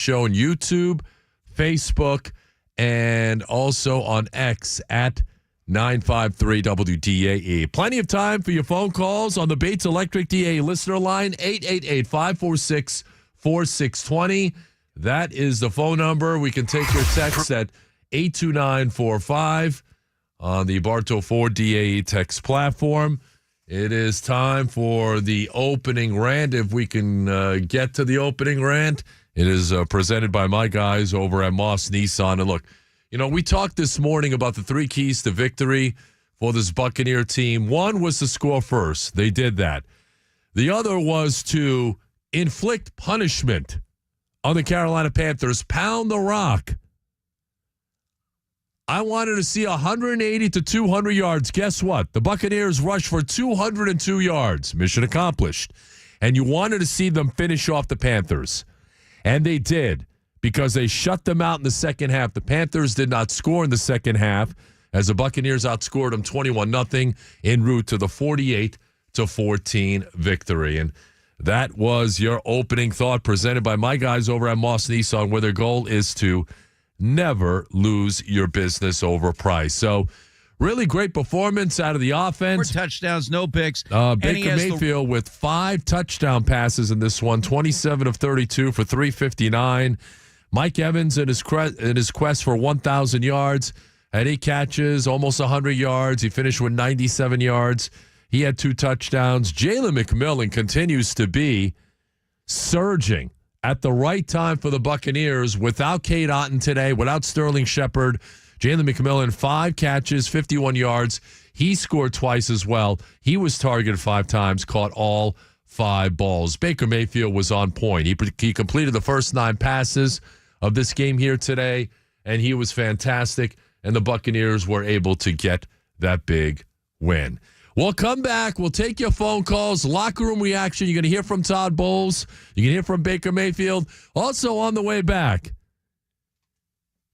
Show on YouTube, Facebook, and also on X at 953 WDAE. Plenty of time for your phone calls on the Bates Electric DA listener line, 888-546-4620. That is the phone number. We can take your text at 82945 on the Bartow Ford DAE text platform. It is time for the opening rant. If we can get to the opening rant, it is presented by my guys over at Moss Nissan. And look, we talked this morning about the 3 keys to victory for this Buccaneer team. One was to score first. They did that. The other was to inflict punishment on the Carolina Panthers, pound the rock. I wanted to see 180 to 200 yards. Guess what? The Buccaneers rushed for 202 yards. Mission accomplished. And you wanted to see them finish off the Panthers. And they did, because they shut them out in the second half. The Panthers did not score in the second half as the Buccaneers outscored them 21-0 en route to the 48-14 victory. And that was your opening thought presented by my guys over at Moss Nissan, where their goal is to never lose your business over price. So really great performance out of the offense. 4 touchdowns, no picks. Baker Mayfield with 5 touchdown passes in this one, 27 of 32 for 359. Mike Evans in his quest for 1,000 yards had 8 catches, almost 100 yards. He finished with 97 yards. He had 2 touchdowns. Jalen McMillan continues to be surging at the right time for the Buccaneers. Without Cade Otton today, without Sterling Shepard, Jalen McMillan, 5 catches, 51 yards. He scored twice as well. He was targeted 5 times, caught all 5 balls. Baker Mayfield was on point. He completed the first 9 passes of this game here today, and he was fantastic, and the Buccaneers were able to get that big win. We'll come back. We'll take your phone calls, locker room reaction. You're going to hear from Todd Bowles. You can hear from Baker Mayfield. Also on the way back,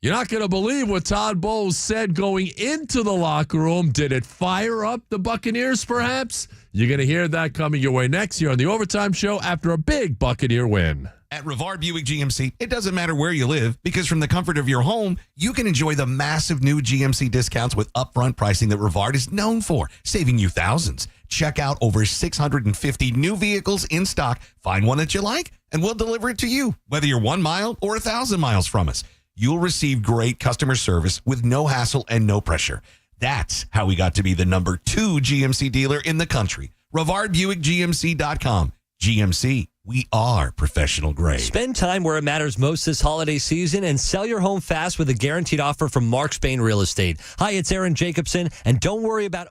you're not going to believe what Todd Bowles said going into the locker room. Did it fire up the Buccaneers, perhaps? You're going to hear that coming your way next year on the Overtime Show after a big Buccaneer win. At Rivard Buick GMC, it doesn't matter where you live, because from the comfort of your home, you can enjoy the massive new GMC discounts with upfront pricing that Rivard is known for, saving you thousands. Check out over 650 new vehicles in stock. Find one that you like, and we'll deliver it to you, whether you're 1 mile or 1,000 miles from us. You'll receive great customer service with no hassle and no pressure. That's how we got to be the number 2 GMC dealer in the country. RivardBuickGMC.com. GMC, we are professional grade. Spend time where it matters most this holiday season and sell your home fast with a guaranteed offer from Mark Spain Real Estate. Hi, it's Aaron Jacobson, and don't worry about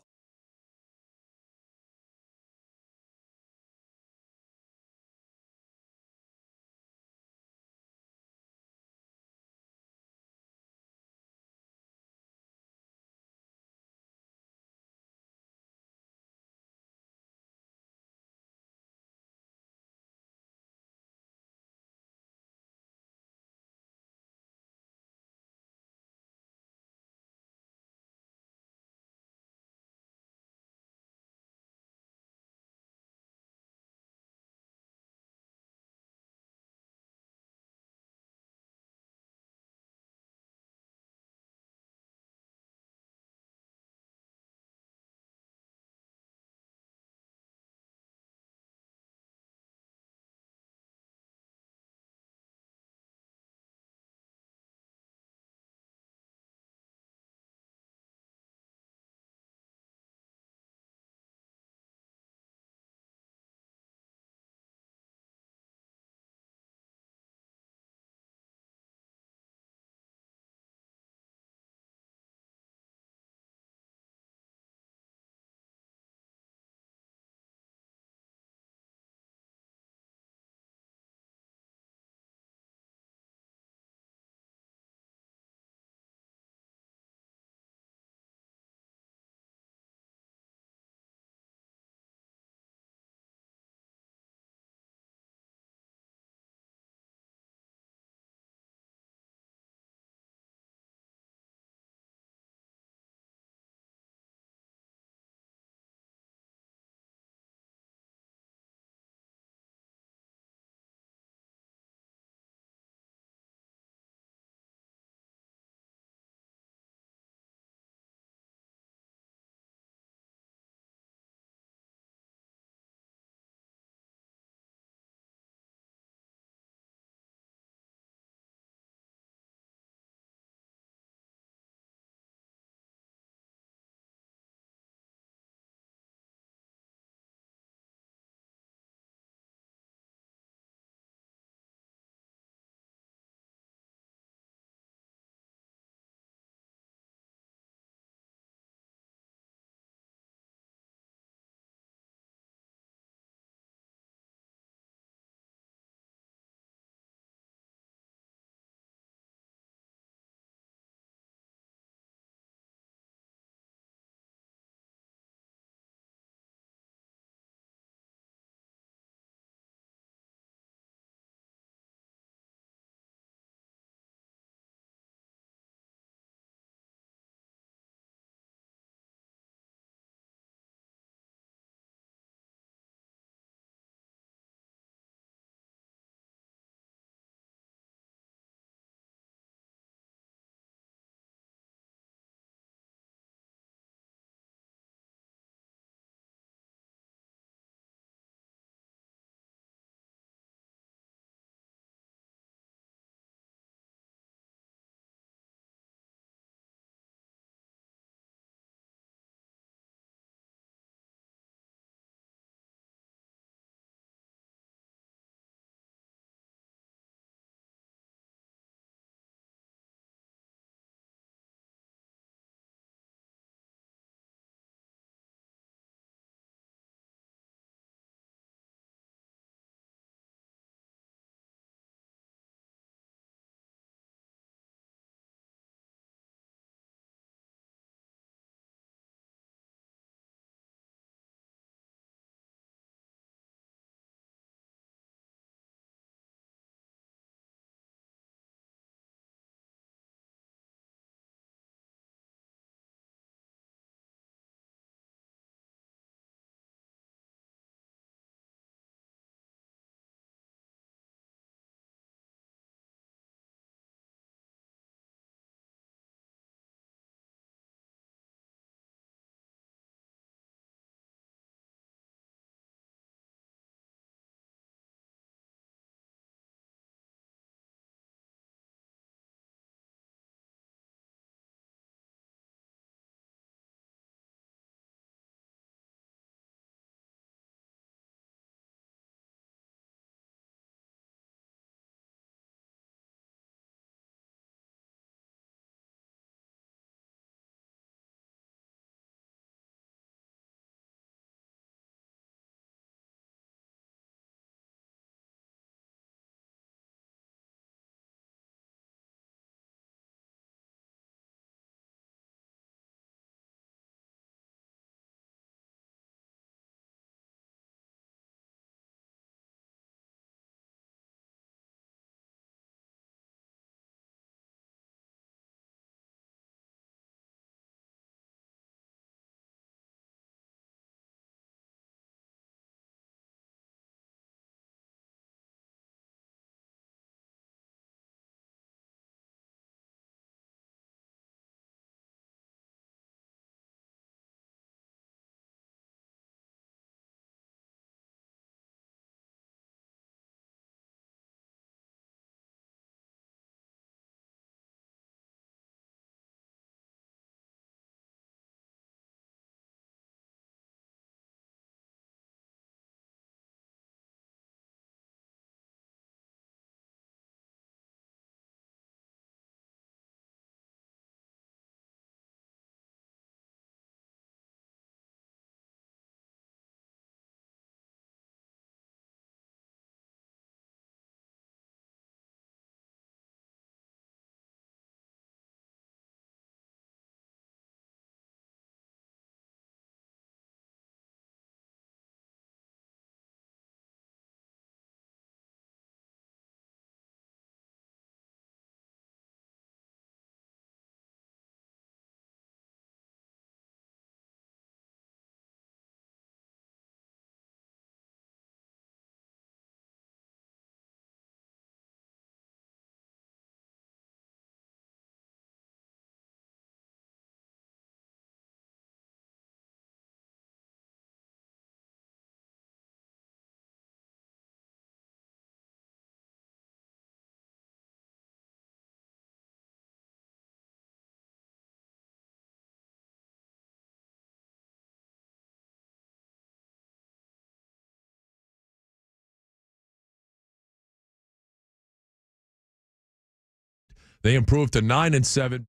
They improved to 9-7.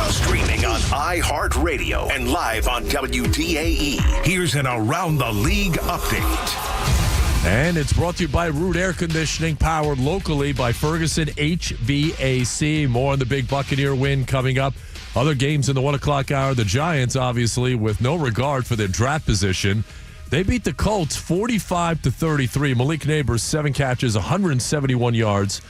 Streaming on iHeartRadio and live on WDAE. Here's an Around the League update. And it's brought to you by Root Air Conditioning, powered locally by Ferguson HVAC. More on the big Buccaneer win coming up. Other games in the 1 o'clock hour. The Giants, obviously, with no regard for their draft position. They beat the Colts 45-33. Malik Neighbors, 7 catches, 171 yards.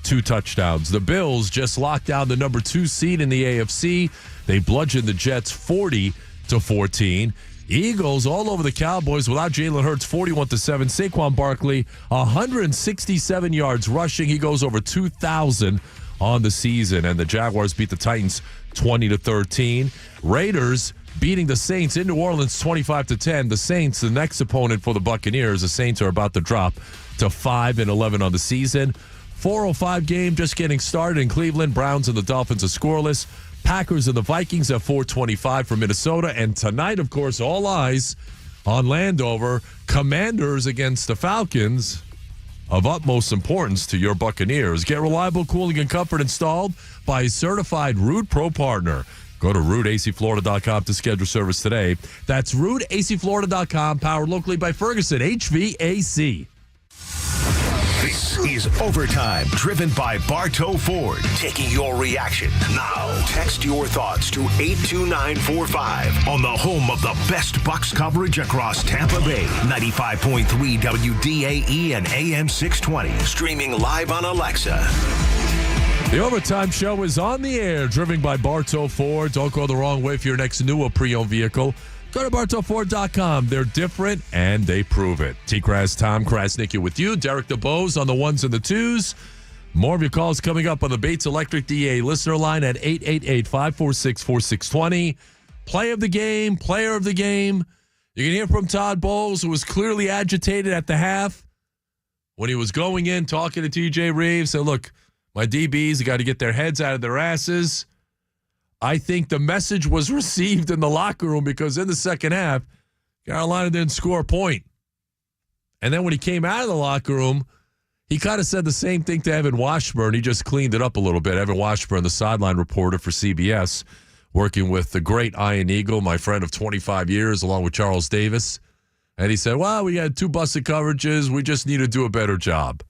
2 touchdowns. The Bills just locked down the number 2 seed in the AFC. They bludgeoned the Jets 40-14. Eagles all over the Cowboys without Jalen Hurts 41-7. Saquon Barkley 167 yards rushing. He goes over 2,000 on the season. And the Jaguars beat the Titans 20-13. Raiders beating the Saints in New Orleans 25-10. The Saints, the next opponent for the Buccaneers. The Saints are about to drop to 5-11 on the season. 4:05 game just getting started in Cleveland. Browns and the Dolphins are scoreless. Packers and the Vikings at 4:25 for Minnesota. And tonight, of course, all eyes on Landover. Commanders against the Falcons, of utmost importance to your Buccaneers. Get reliable cooling and comfort installed by a certified Root Pro partner. Go to rootacflorida.com to schedule service today. That's rootacflorida.com, powered locally by Ferguson HVAC. This is Overtime, driven by Bartow Ford. Taking your reaction now. Text your thoughts to 82945 on the home of the best Bucs coverage across Tampa Bay. 95.3 WDAE and AM 620. Streaming live on Alexa. The Overtime Show is on the air, driven by Bartow Ford. Don't go the wrong way for your next new or pre-owned vehicle. Go to BartowFord.com. They're different, and they prove it. TKras, Tom Krasnick with you. Derek DeBose on the ones and the twos. More of your calls coming up on the Bates Electric DA listener line at 888-546-4620. Play of the game, player of the game. You can hear from Todd Bowles, who was clearly agitated at the half when he was going in, talking to TJ Reeves. Said, look, my DBs got to get their heads out of their asses. I think the message was received in the locker room because in the second half, Carolina didn't score a point. And then when he came out of the locker room, he kind of said the same thing to Evan Washburn. He just cleaned it up a little bit. Evan Washburn, the sideline reporter for CBS, working with the great Iron Eagle, my friend of 25 years, along with Charles Davis. And he said, well, we had 2 busted coverages. We just need to do a better job.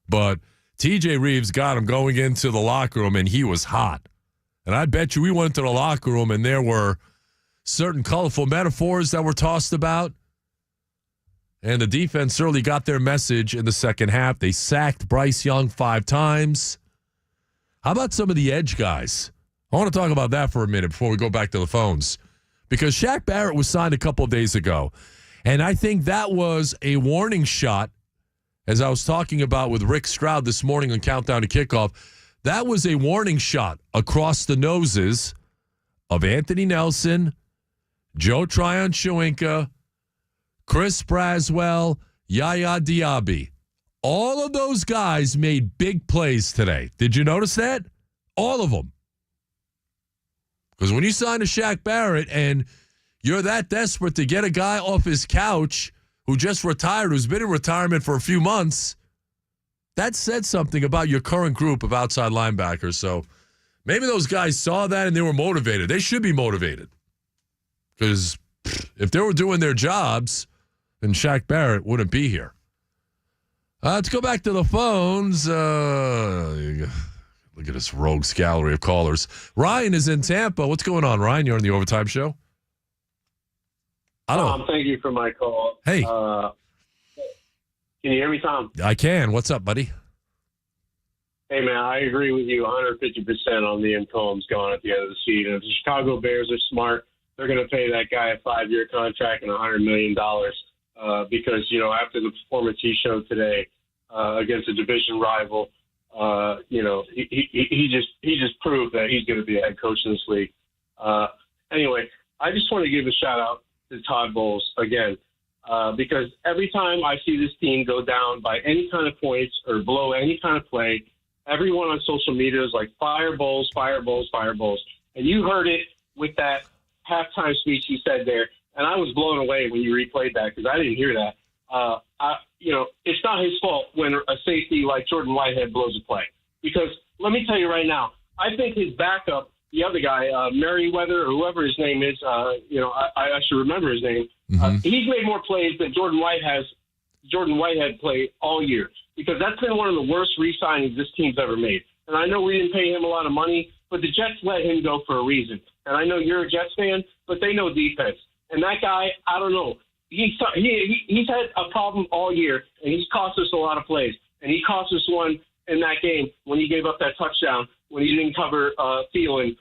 But TJ Reeves got him going into the locker room, and he was hot. And I bet you we went to the locker room and there were certain colorful metaphors that were tossed about. And the defense certainly got their message in the second half. They sacked Bryce Young 5 times. How about some of the edge guys? I want to talk about that for a minute before we go back to the phones. Because Shaq Barrett was signed a couple of days ago. And I think that was a warning shot, as I was talking about with Rick Stroud this morning on Countdown to Kickoff. That was a warning shot across the noses of Anthony Nelson, Joe Tryon-Shoyinka, Chris Braswell, Yaya Diaby. All of those guys made big plays today. Did you notice that? All of them. Because when you sign a Shaq Barrett and you're that desperate to get a guy off his couch who just retired, who's been in retirement for a few months, that said something about your current group of outside linebackers. So maybe those guys saw that and they were motivated. They should be motivated. Because if they were doing their jobs, then Shaq Barrett wouldn't be here. Let's go back to the phones. Look at this rogues gallery of callers. Ryan is in Tampa. What's going on, Ryan? You're on the Overtime Show. Tom, thank you for my call. Hey. Can you hear me, Tom? I can. What's up, buddy? Hey, man, I agree with you 150% on Liam Cohen's going at the end of the season. If the Chicago Bears are smart, they're going to pay that guy a 5-year contract and $100 million because, after the performance he showed today against a division rival, he just proved that he's going to be a head coach in this league. Anyway, I just want to give a shout-out to Todd Bowles again because every time I see this team go down by any kind of points or blow any kind of play, everyone on social media is like, fire Bowles, fire Bowles, fire Bowles. And you heard it with that halftime speech he said there, and I was blown away when you replayed that because I didn't hear that. It's not his fault when a safety like Jordan Whitehead blows a play. Because let me tell you right now, I think his backup, the other guy, Merriweather or whoever his name is, I should remember his name. Mm-hmm. He's made more plays than Jordan Whitehead played all year because that's been one of the worst re-signings this team's ever made. And I know we didn't pay him a lot of money, but the Jets let him go for a reason. And I know you're a Jets fan, but they know defense. And that guy, I don't know. He's had a problem all year, and he's cost us a lot of plays. And he cost us one in that game when he gave up that touchdown, when he didn't cover Thielen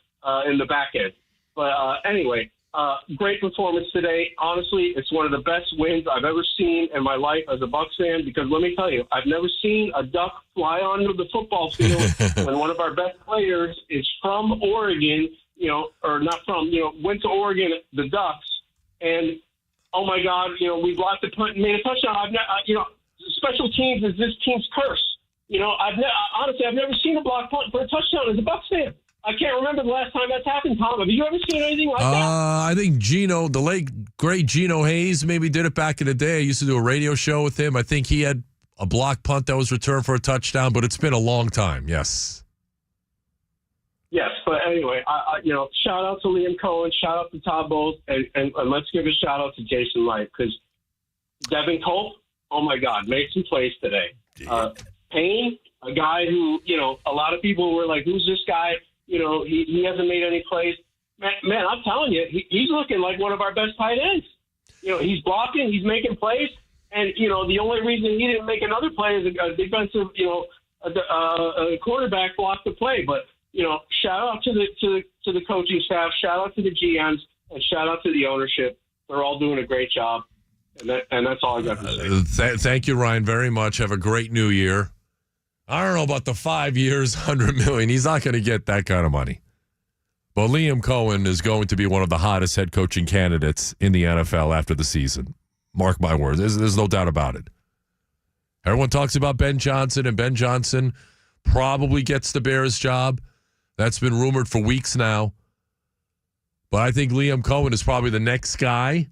in the back end. But anyway, great performance today. Honestly, it's one of the best wins I've ever seen in my life as a Bucs fan because let me tell you, I've never seen a duck fly onto the football field when one of our best players is from Oregon, or not from, went to Oregon, the Ducks, and oh my God, we blocked the punt and made a touchdown. Special teams is this team's curse. I've never seen a block punt for a touchdown as a Bucs fan. I can't remember the last time that's happened, Tom. Have you ever seen anything like that? I think Gino, the late, great Gino Hayes, maybe did it back in the day. I used to do a radio show with him. I think he had a block punt that was returned for a touchdown, but it's been a long time, yes. Yes, but anyway, shout out to Liam Cohen, shout out to Todd Bowles, and let's give a shout out to Jason Light because Devin Culp, oh my God, made some plays today. Payne, a guy who, a lot of people were like, who's this guy? He hasn't made any plays. Man, I'm telling you, he's looking like one of our best tight ends. He's blocking, he's making plays, and, the only reason he didn't make another play is a defensive, a quarterback blocked the play, but shout out to the coaching staff, shout out to the GMs, and shout out to the ownership. They're all doing a great job, and that's all I got to say. Thank you, Ryan, very much. Have a great new year. I don't know about the 5 years, $100 million. He's not going to get that kind of money. But Liam Cohen is going to be one of the hottest head coaching candidates in the NFL after the season. Mark my words. There's no doubt about it. Everyone talks about Ben Johnson, and Ben Johnson probably gets the Bears job. That's been rumored for weeks now. But I think Liam Cohen is probably the next guy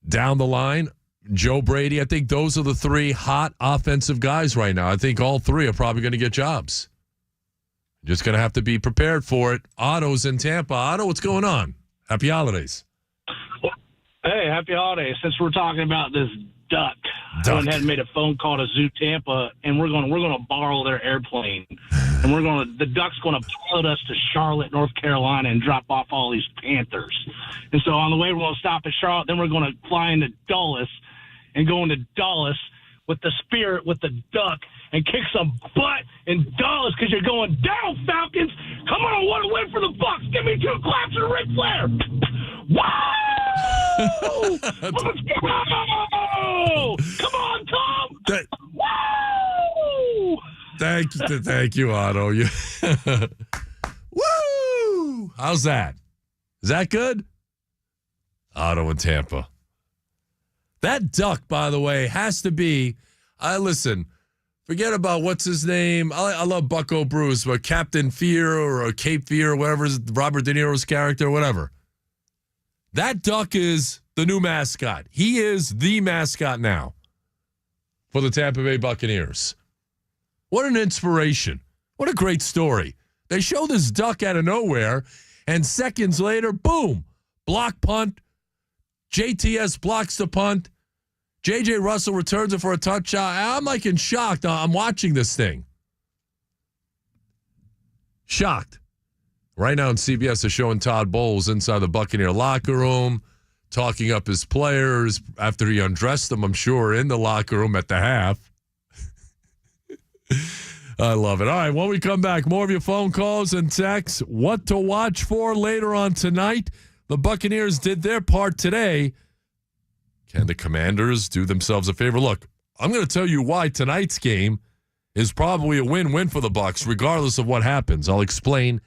down the line. Joe Brady, I think those are the three hot offensive guys right now. I think all three are probably going to get jobs. Just going to have to be prepared for it. Otto's in Tampa. Otto, what's going on? Happy holidays. Hey, happy holidays. Since we're talking about this duck. I went ahead and made a phone call to Zoo Tampa, and we're going to borrow their airplane, and the Ducks going to pilot us to Charlotte, North Carolina, and drop off all these Panthers. And so on the way, we're going to stop at Charlotte, then we're going to fly into Dulles, and go into Dulles with the Spirit, with the Duck, and kick some butt And duh, it's because you're going down, Falcons. Come on, I want to win for the Bucs. Give me 2 claps and Ric Flair. Woo! Let's go! Come on, Tom. Woo! Thank you, Otto. Woo! How's that? Is that good? Otto in Tampa. That duck, by the way, has to be. Listen. Forget about what's his name. I love Bucko Bruce, but Captain Fear or Cape Fear or whatever is Robert De Niro's character or whatever. That duck is the new mascot. He is the mascot now for the Tampa Bay Buccaneers. What an inspiration. What a great story. They show this duck out of nowhere, and seconds later, boom, block punt. JTS blocks the punt. J.J. Russell returns it for a touchdown. I'm like in shock. I'm watching this thing. Shocked. Right now on CBS, they're showing Todd Bowles inside the Buccaneer locker room, talking up his players after he undressed them, I'm sure, in the locker room at the half. I love it. All right, when we come back, more of your phone calls and texts. What to watch for later on tonight. The Buccaneers did their part today. Can the Commanders do themselves a favor? Look, I'm going to tell you why tonight's game is probably a win-win for the Bucs, regardless of what happens. I'll explain.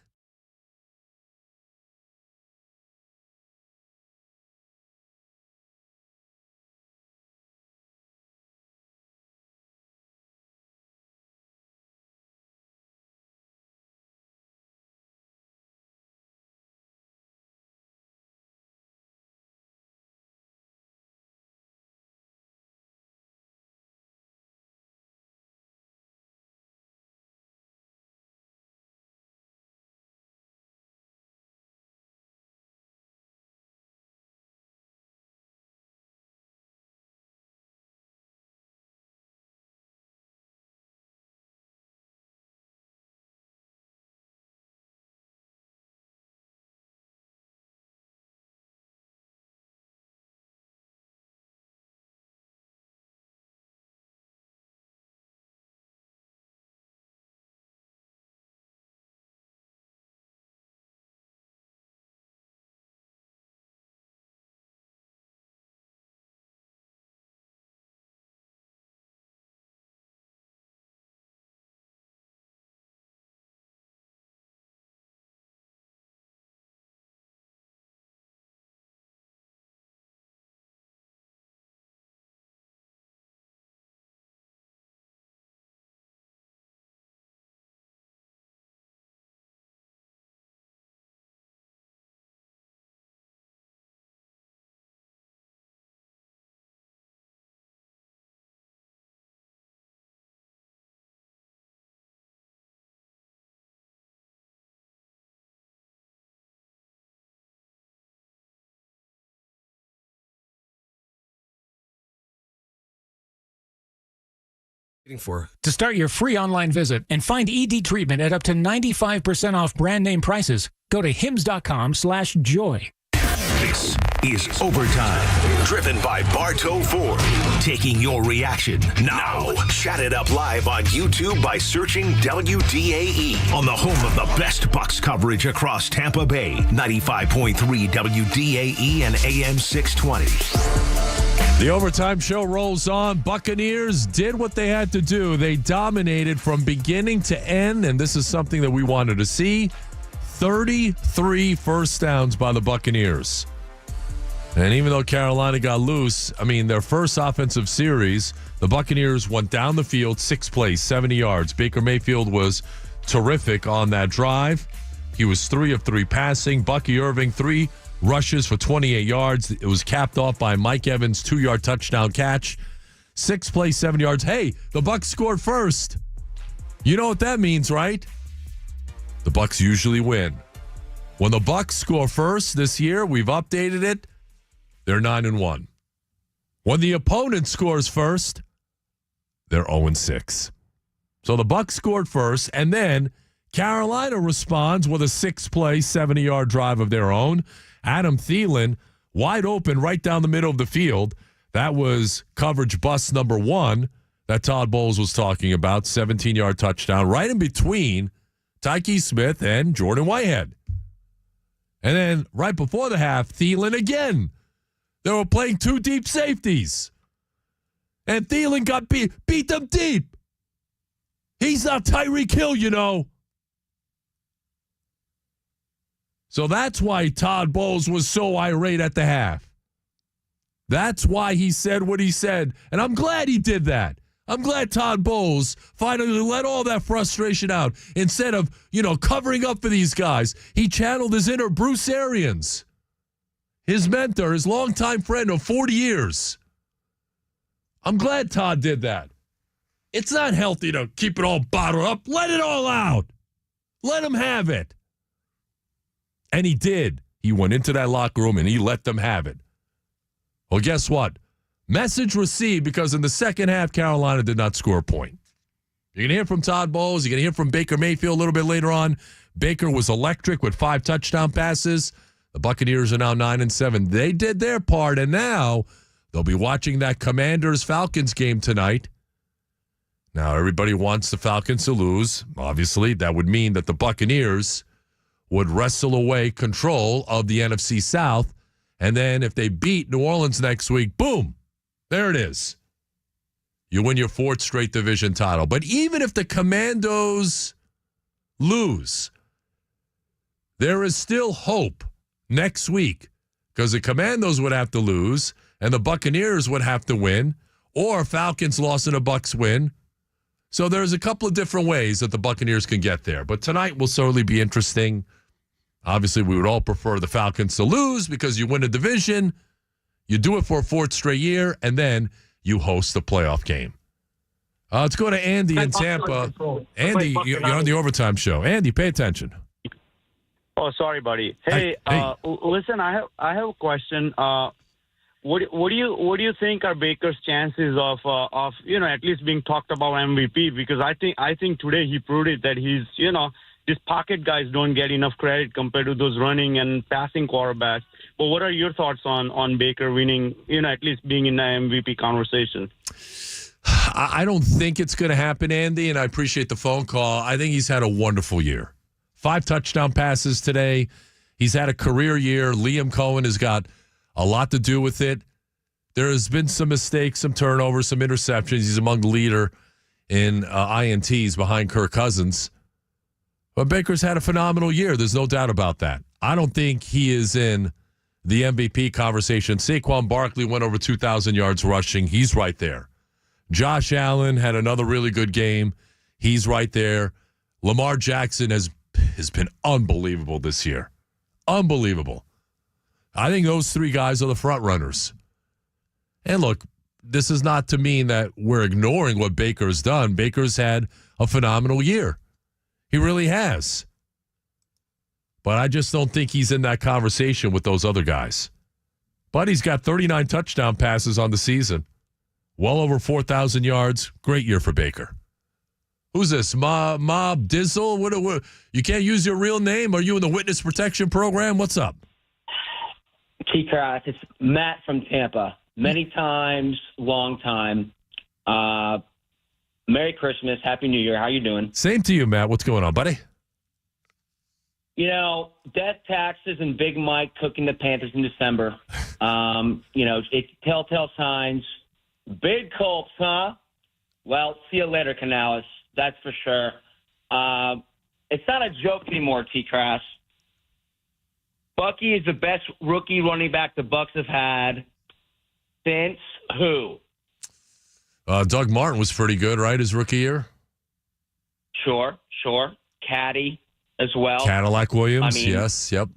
For. To start your free online visit and find ED treatment at up to 95% off brand name prices, go to hims.com/joy. This is Overtime, driven by Bartow Ford. Taking your reaction now. Chat it up live on YouTube by searching WDAE on the home of the best Bucs coverage across Tampa Bay. 95.3 WDAE and AM 620. The Overtime show rolls on. Buccaneers did what they had to do. They dominated from beginning to end, and this is something that we wanted to see. 33 first downs by the Buccaneers. And even though Carolina got loose, I mean, their first offensive series, the Buccaneers went down the field, 6 plays, 70 yards. Baker Mayfield was terrific on that drive. He was 3 of 3 passing. Bucky Irving, 3 rushes for 28 yards. It was capped off by Mike Evans' 2-yard touchdown catch. 6 plays, 7 yards. Hey, the Bucs scored first. You know what that means, right? The Bucs usually win. When the Bucs score first this year, we've updated it, they're 9-1. When the opponent scores first, they're 0-6. So the Bucs scored first, and then Carolina responds with a 6-play, 70-yard drive of their own. Adam Thielen, wide open right down the middle of the field. That was coverage bust number 1. that Todd Bowles was talking about, 17-yard touchdown, right in between Tyke Smith and Jordan Whitehead. And then right before the half, Thielen again. They were playing two deep safeties. And Thielen got beat them deep. He's not Tyreek Hill, you know. So that's why Todd Bowles was so irate at the half. That's why he said what he said. And I'm glad he did that. I'm glad Todd Bowles finally let all that frustration out. Instead of, covering up for these guys, he channeled his inner Bruce Arians, his mentor, his longtime friend of 40 years. I'm glad Todd did that. It's not healthy to keep it all bottled up. Let it all out. Let him have it. And he did. He went into that locker room and he let them have it. Well, guess what? Message received, because in the second half, Carolina did not score a point. You're going to hear from Todd Bowles. You're going to hear from Baker Mayfield a little bit later on. Baker was electric with 5 touchdown passes. The Buccaneers are now 9-7. They did their part, and now they'll be watching that Commanders-Falcons game tonight. Now, everybody wants the Falcons to lose. Obviously, that would mean that the Buccaneers would wrestle away control of the NFC South. And then if they beat New Orleans next week, boom, there it is. You win your 4th straight division title. But even if the Commandos lose, there is still hope next week, because the Commandos would have to lose and the Buccaneers would have to win, or Falcons loss and a Bucs win. So there's a couple of different ways that the Buccaneers can get there. But tonight will certainly be interesting. Obviously, we would all prefer the Falcons to lose because you win a division, you do it for a 4th straight year, and then you host the playoff game. Let's go to Andy in Tampa. Andy, you're on the overtime show. Andy, pay attention. Oh, sorry, buddy. Hey, listen, I have a question. What do you think are Baker's chances of at least being talked about MVP? Because I think today he proved it that he's these pocket guys don't get enough credit compared to those running and passing quarterbacks. But what are your thoughts on Baker winning, at least being in the MVP conversation? I don't think it's going to happen, Andy, and I appreciate the phone call. I think he's had a wonderful year. 5 touchdown passes today. He's had a career year. Liam Cohen has got a lot to do with it. There has been some mistakes, some turnovers, some interceptions. He's among the leader in INTs behind Kirk Cousins. But Baker's had a phenomenal year. There's no doubt about that. I don't think he is in the MVP conversation. Saquon Barkley went over 2,000 yards rushing. He's right there. Josh Allen had another really good game. He's right there. Lamar Jackson has been unbelievable this year. Unbelievable. I think those 3 guys are the front runners. And look, this is not to mean that we're ignoring what Baker's done. Baker's had a phenomenal year. He really has. But I just don't think he's in that conversation with those other guys. But he's got 39 touchdown passes on the season. Well over 4,000 yards. Great year for Baker. Who's this? Mob Dizzle? What, you can't use your real name? Are you in the witness protection program? What's up? TKras, it's Matt from Tampa. Many times, long time. Merry Christmas. Happy New Year. How you doing? Same to you, Matt. What's going on, buddy? Death taxes and Big Mike cooking the Panthers in December. It's telltale signs. Big Colts, huh? Well, see you later, Canales. That's for sure. It's not a joke anymore, TKras. Bucky is the best rookie running back the Bucs have had since who? Doug Martin was pretty good, right, his rookie year? Sure. Caddy as well. Cadillac Williams, yes, yep.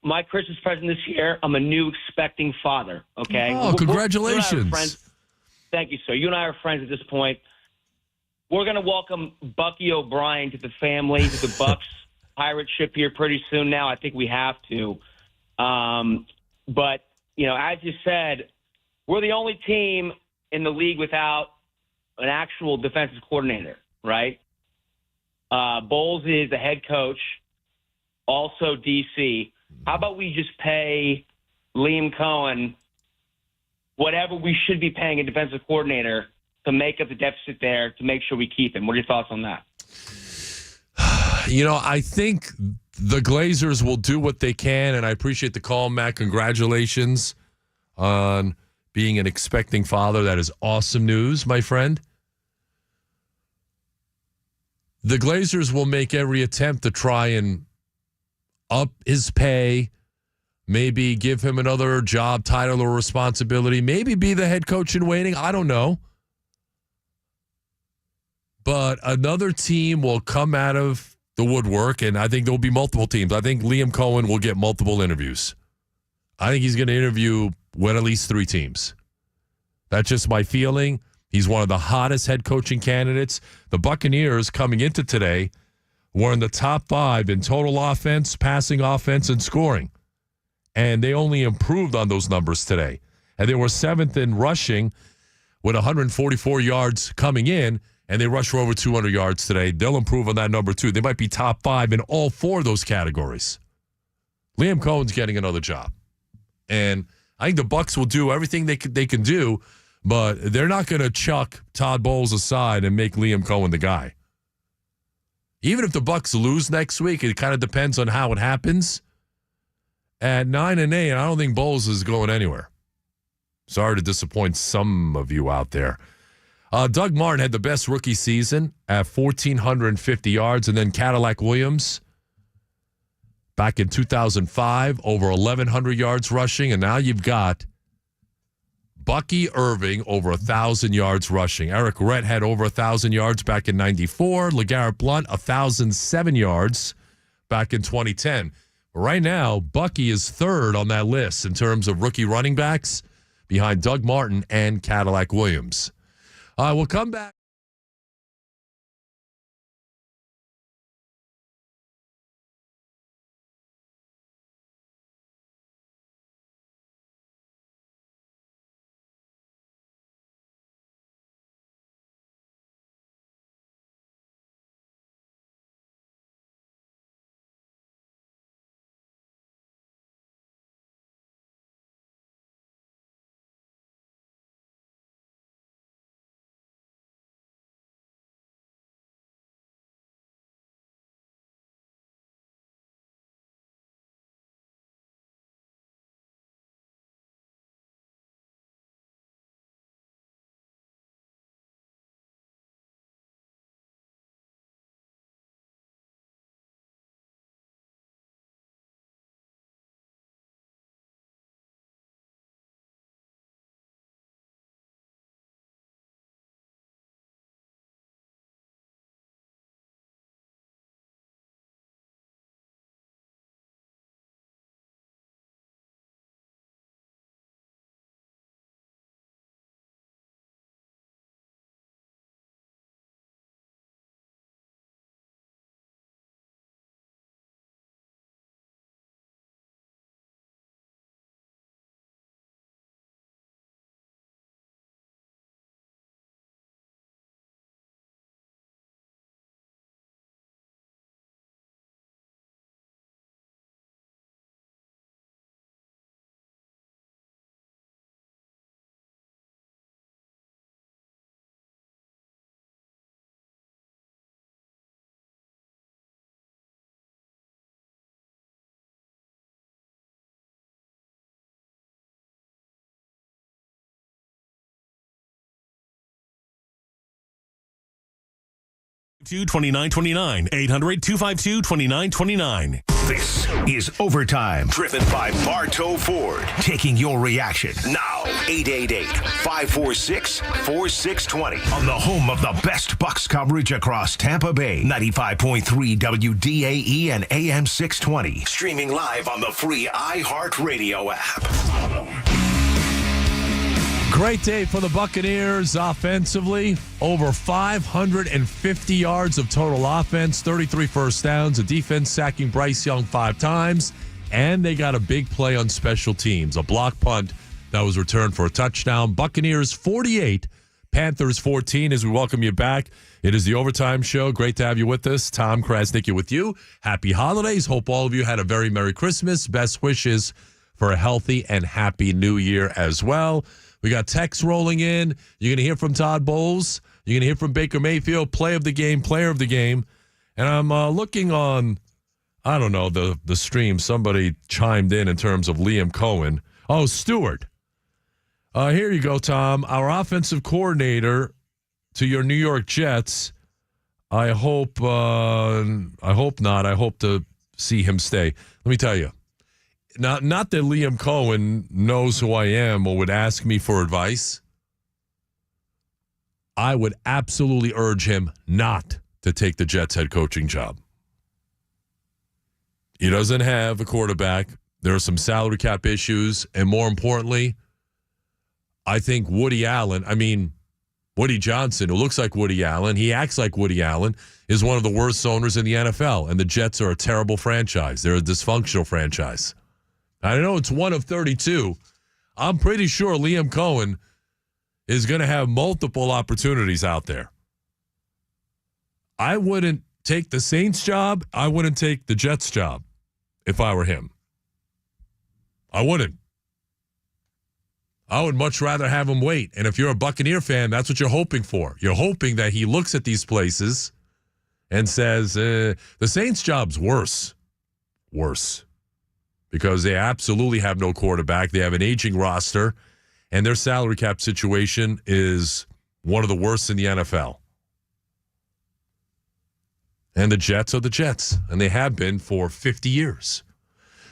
My Christmas present this year, I'm a new expecting father, okay? Oh, congratulations. Thank you, sir. You and I are friends at this point. We're going to welcome Bucky O'Brien to the family, to the Bucs pirate ship here pretty soon now. I think we have to. But, as you said, we're the only team in the league without an actual defensive coordinator, right? Bowles is the head coach, also DC. How about we just pay Liam Cohen whatever we should be paying a defensive coordinator to make up the deficit there to make sure we keep him. What are your thoughts on that? I think the Glazers will do what they can, and I appreciate the call, Matt. Congratulations on being an expecting father. That is awesome news, my friend. The Glazers will make every attempt to try and up his pay, maybe give him another job title or responsibility, maybe be the head coach in waiting. I don't know. But another team will come out of the woodwork, and I think there will be multiple teams. I think Liam Cohen will get multiple interviews. I think he's going to interview with at least 3 teams. That's just my feeling. He's one of the hottest head coaching candidates. The Buccaneers coming into today were in the top 5 in total offense, passing offense, and scoring. And they only improved on those numbers today. And they were 7th in rushing with 144 yards coming in, and they rushed for over 200 yards today. They'll improve on that number too. They might be top 5 in all 4 of those categories. Liam Cohen's getting another job. And I think the Bucs will do everything they can do, but they're not going to chuck Todd Bowles aside and make Liam Cohen the guy. Even if the Bucs lose next week, it kind of depends on how it happens. At 9-8, I don't think Bowles is going anywhere. Sorry to disappoint some of you out there. Doug Martin had the best rookie season at 1,450 yards, and then Cadillac Williams back in 2005, over 1,100 yards rushing, and now you've got Bucky Irving over 1,000 yards rushing. Eric Rett had over 1,000 yards back in 94. LeGarrette Blount, 1,007 yards back in 2010. Right now, Bucky is 3rd on that list in terms of rookie running backs behind Doug Martin and Cadillac Williams. We'll come back. To 2929 800-252-2929. This is Overtime, driven by Bartow Ford. Taking your reaction now. 888-546-4620. On the home of the best Bucs coverage across Tampa Bay. 95.3 WDAE and AM 620. Streaming live on the free iHeartRadio app. Great day for the Buccaneers offensively. Over 550 yards of total offense, 33 first downs, a defense sacking Bryce Young 5 times, and they got a big play on special teams, a block punt that was returned for a touchdown. Buccaneers 48, Panthers 14 as we welcome you back. It is the Overtime Show. Great to have you with us. Tom Krasnicki with you. Happy holidays. Hope all of you had a very Merry Christmas. Best wishes for a healthy and happy New Year as well. We got texts rolling in. You're going to hear from Todd Bowles. You're going to hear from Baker Mayfield, player of the game. And I'm looking on, I don't know, the stream. Somebody chimed in terms of Liam Cohen. Oh, Stewart. Here you go, Tom. Our offensive coordinator to your New York Jets. I hope not. I hope to see him stay. Let me tell you. Not that Liam Cohen knows who I am or would ask me for advice. I would absolutely urge him not to take the Jets head coaching job. He doesn't have a quarterback. There are some salary cap issues. And more importantly, I think Woody Johnson, who looks like Woody Allen, he acts like Woody Allen, is one of the worst owners in the NFL. And the Jets are a terrible franchise. They're a dysfunctional franchise. I know it's one of 32. I'm pretty sure Liam Cohen is going to have multiple opportunities out there. I wouldn't take the Saints job. I wouldn't take the Jets job if I were him. I wouldn't. I would much rather have him wait. And if you're a Buccaneer fan, that's what you're hoping for. You're hoping that he looks at these places and says, the Saints job's worse. Worse. Because they absolutely have no quarterback. They have an aging roster. And their salary cap situation is one of the worst in the NFL. And the Jets are the Jets. And they have been for 50 years.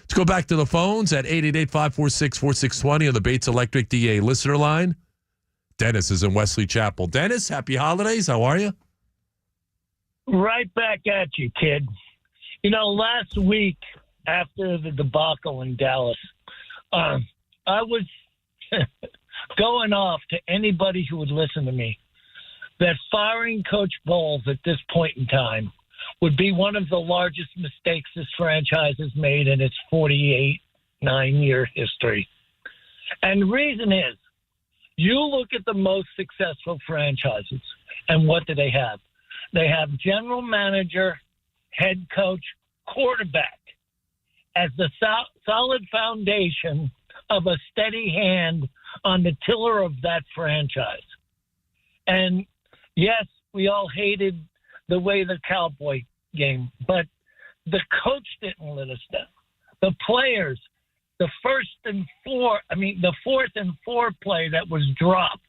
Let's go back to the phones at 888-546-4620 on the Bates Electric DA listener line. Dennis is in Wesley Chapel. Dennis, happy holidays. How are you? Right back at you, kid. Last week after the debacle in Dallas, I was going off to anybody who would listen to me that firing Coach Bowles at this point in time would be one of the largest mistakes this franchise has made in its 9-year history. And the reason is, you look at the most successful franchises, and what do they have? They have general manager, head coach, quarterback as the solid foundation of a steady hand on the tiller of that franchise. And yes, we all hated the way the Cowboy game, but the coach didn't let us down. The players, the fourth and four play that was dropped,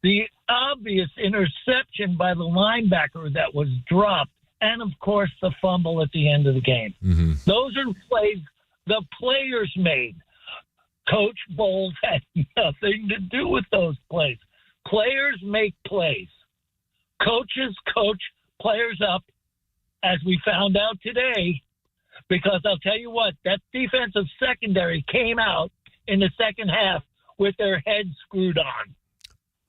the obvious interception by the linebacker that was dropped, and of course the fumble at the end of the game. Mm-hmm. Those are plays the players made. Coach Bowles had nothing to do with those plays. Players make plays. Coaches coach players up, as we found out today, because I'll tell you what, that defensive secondary came out in the second half with their heads screwed on.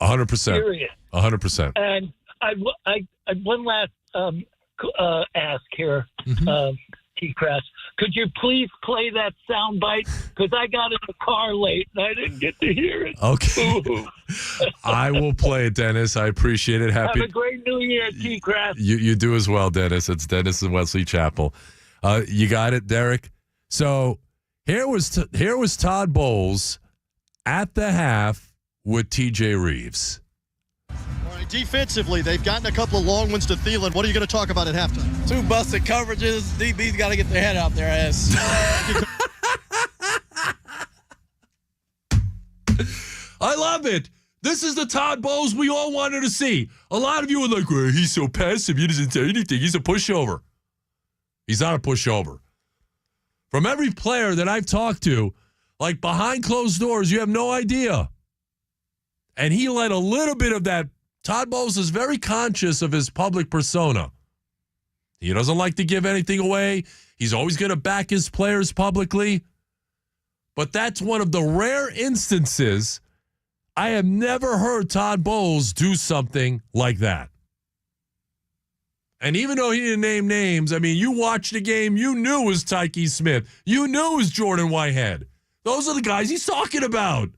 100%. Period. 100%. And I one last ask here, TKras. Could you please play that sound bite? Because I got in the car late and I didn't get to hear it. Okay. I will play it, Dennis. I appreciate it. Have a great New Year, TKras. You do as well, Dennis. It's Dennis in Wesley Chapel. You got it, Derek? So here was Todd Bowles at the half with TJ Reeves. All right, defensively, they've gotten a couple of long ones to Thielen. What are you going to talk about at halftime? 2 busted coverages. DB's got to get their head out their ass. I love it. This is the Todd Bowles we all wanted to see. A lot of you were like, well, he's so passive. He doesn't say anything. He's a pushover. He's not a pushover. From every player that I've talked to, like behind closed doors, you have no idea. And he let a little bit of that. Todd Bowles is very conscious of his public persona. He doesn't like to give anything away. He's always going to back his players publicly. But that's one of the rare instances I have never heard Todd Bowles do something like that. And even though he didn't name names, I mean, you watched the game, you knew it was Tyke Smith. You knew it was Jordan Whitehead. Those are the guys he's talking about.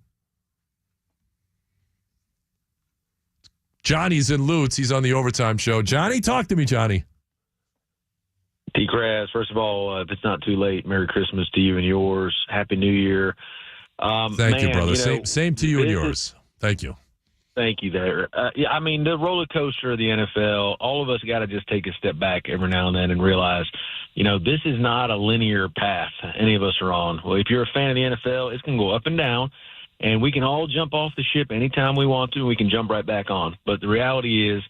Johnny's in Lutz. He's on the Overtime Show. Johnny, talk to me, Johnny. TKras, first of all, if it's not too late, Merry Christmas to you and yours. Happy New Year. Thank you, brother. Same to you and yours. Thank you. Thank you there. Yeah, I mean, the roller coaster of the NFL, all of us got to just take a step back every now and then and realize, this is not a linear path any of us are on. Well, if you're a fan of the NFL, it's going to go up and down, and we can all jump off the ship anytime we want to, and we can jump right back on. But the reality is,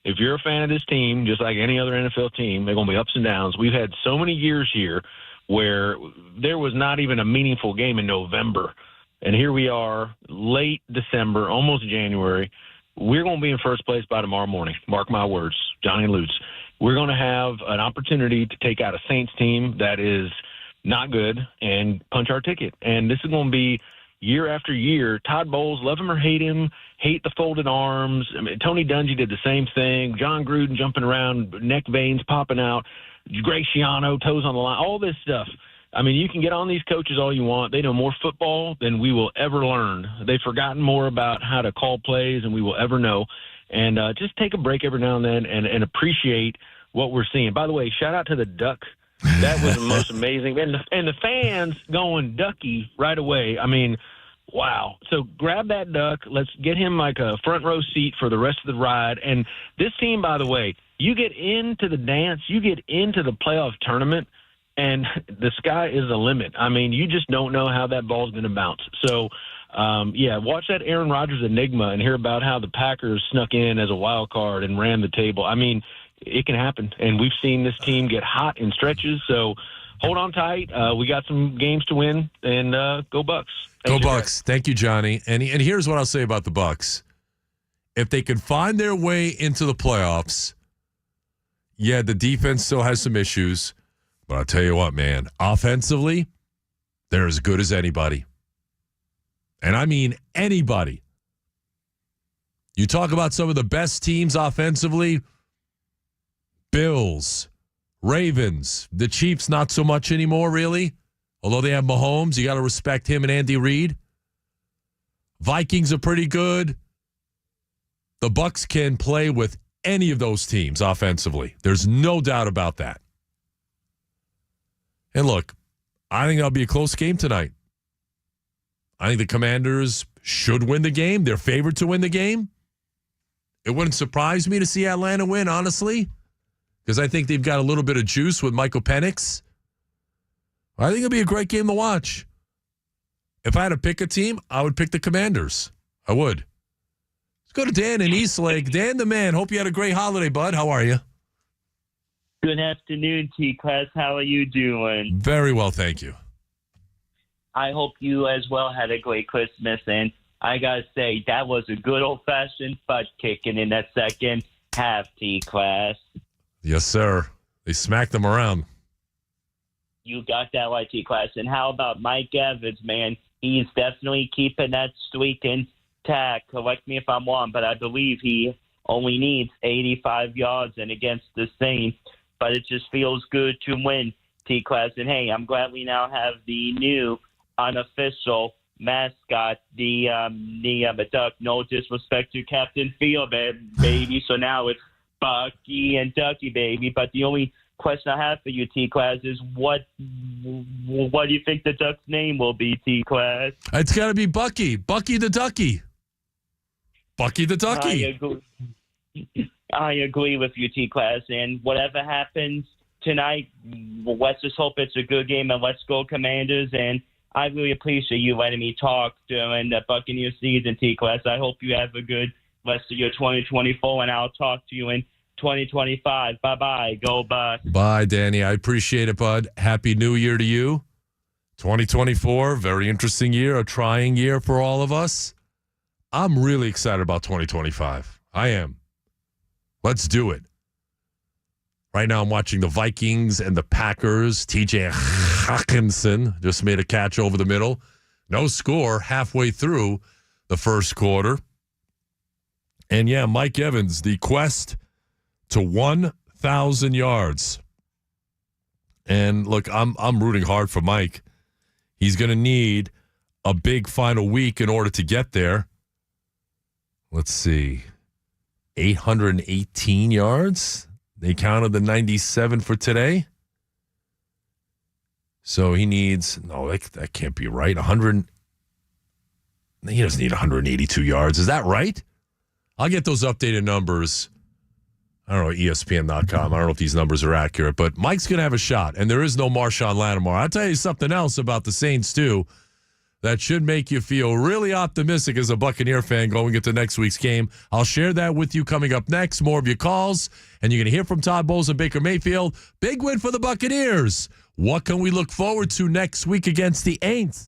if you're a fan of this team, just like any other NFL team, they're going to be ups and downs. We've had so many years here where there was not even a meaningful game in November. And here we are, late December, almost January. We're going to be in first place by tomorrow morning. Mark my words, Johnny and Lutz. We're going to have an opportunity to take out a Saints team that is not good and punch our ticket. And this is going to be year after year. Todd Bowles, love him or hate him, hate the folded arms. I mean, Tony Dungy did the same thing. John Gruden jumping around, neck veins popping out. Greg Schiano, toes on the line, all this stuff. I mean, you can get on these coaches all you want. They know more football than we will ever learn. They've forgotten more about how to call plays than we will ever know. And just take a break every now and then and appreciate what we're seeing. By the way, shout out to the Duck. That was the most amazing. And the fans going Ducky right away. I mean, wow. So grab that Duck. Let's get him like a front row seat for the rest of the ride. And this team, by the way, you get into the dance, you get into the playoff tournament, and the sky is the limit. I mean, you just don't know how that ball's going to bounce. So, watch that Aaron Rodgers enigma and hear about how the Packers snuck in as a wild card and ran the table. I mean, it can happen. And we've seen this team get hot in stretches. So hold on tight. We got some games to win, and go Bucs. Go Bucs. Thank you, Johnny. And here's what I'll say about the Bucs. If they can find their way into the playoffs, yeah, the defense still has some issues. But I'll tell you what, man, offensively, they're as good as anybody. And I mean anybody. You talk about some of the best teams offensively, Bills, Ravens, the Chiefs, not so much anymore, really. Although they have Mahomes, you got to respect him and Andy Reid. Vikings are pretty good. The Bucs can play with any of those teams offensively. There's no doubt about that. And look, I think that'll be a close game tonight. I think the Commanders should win the game. They're favored to win the game. It wouldn't surprise me to see Atlanta win, honestly, because I think they've got a little bit of juice with Michael Penix. I think it'll be a great game to watch. If I had to pick a team, I would pick the Commanders. I would. Let's go to Dan in Eastlake. Dan the man, hope you had a great holiday, bud. How are you? Good afternoon, TKras. How are you doing? Very well, thank you. I hope you as well had a great Christmas. And I got to say, that was a good old-fashioned butt kicking in that second half, TKras. Yes, sir. They smacked them around. You got that right, TKras. And how about Mike Evans, man? He's definitely keeping that streak intact. Correct me if I'm wrong, but I believe he only needs 85 yards and against the Saints. But it just feels good to win, TKras. And, hey, I'm glad we now have the new unofficial mascot, the Duck. No disrespect to Captain Field, baby. So now it's Bucky and Ducky, baby. But the only question I have for you, TKras, is what do you think the Duck's name will be, TKras? It's got to be Bucky. Bucky the Ducky. Bucky the Ducky. I agree with you, TKras. And whatever happens tonight, let's just hope it's a good game, and let's go Commanders. And I really appreciate you letting me talk during the Buccaneer season, TKras. I hope you have a good rest of your 2024, and I'll talk to you in 2025. Bye-bye. Go Bucs. Bye, Danny. I appreciate it, bud. Happy New Year to you. 2024, very interesting year, a trying year for all of us. I'm really excited about 2025. I am. Let's do it. Right now I'm watching the Vikings and the Packers. TJ Hawkinson just made a catch over the middle. No score halfway through the first quarter. And yeah, Mike Evans, the quest to 1,000 yards. And look, I'm rooting hard for Mike. He's going to need a big final week in order to get there. Let's see. 818 yards. They counted the 97 for today. So he needs, no, that can't be right. He doesn't need 182 yards. Is that right? I'll get those updated numbers. I don't know, ESPN.com. I don't know if these numbers are accurate, but Mike's going to have a shot, and there is no Marshawn Lattimore. I'll tell you something else about the Saints, too, that should make you feel really optimistic as a Buccaneer fan going into next week's game. I'll share that with you coming up next. More of your calls, and you're going to hear from Todd Bowles and Baker Mayfield. Big win for the Buccaneers. What can we look forward to next week against the Aints?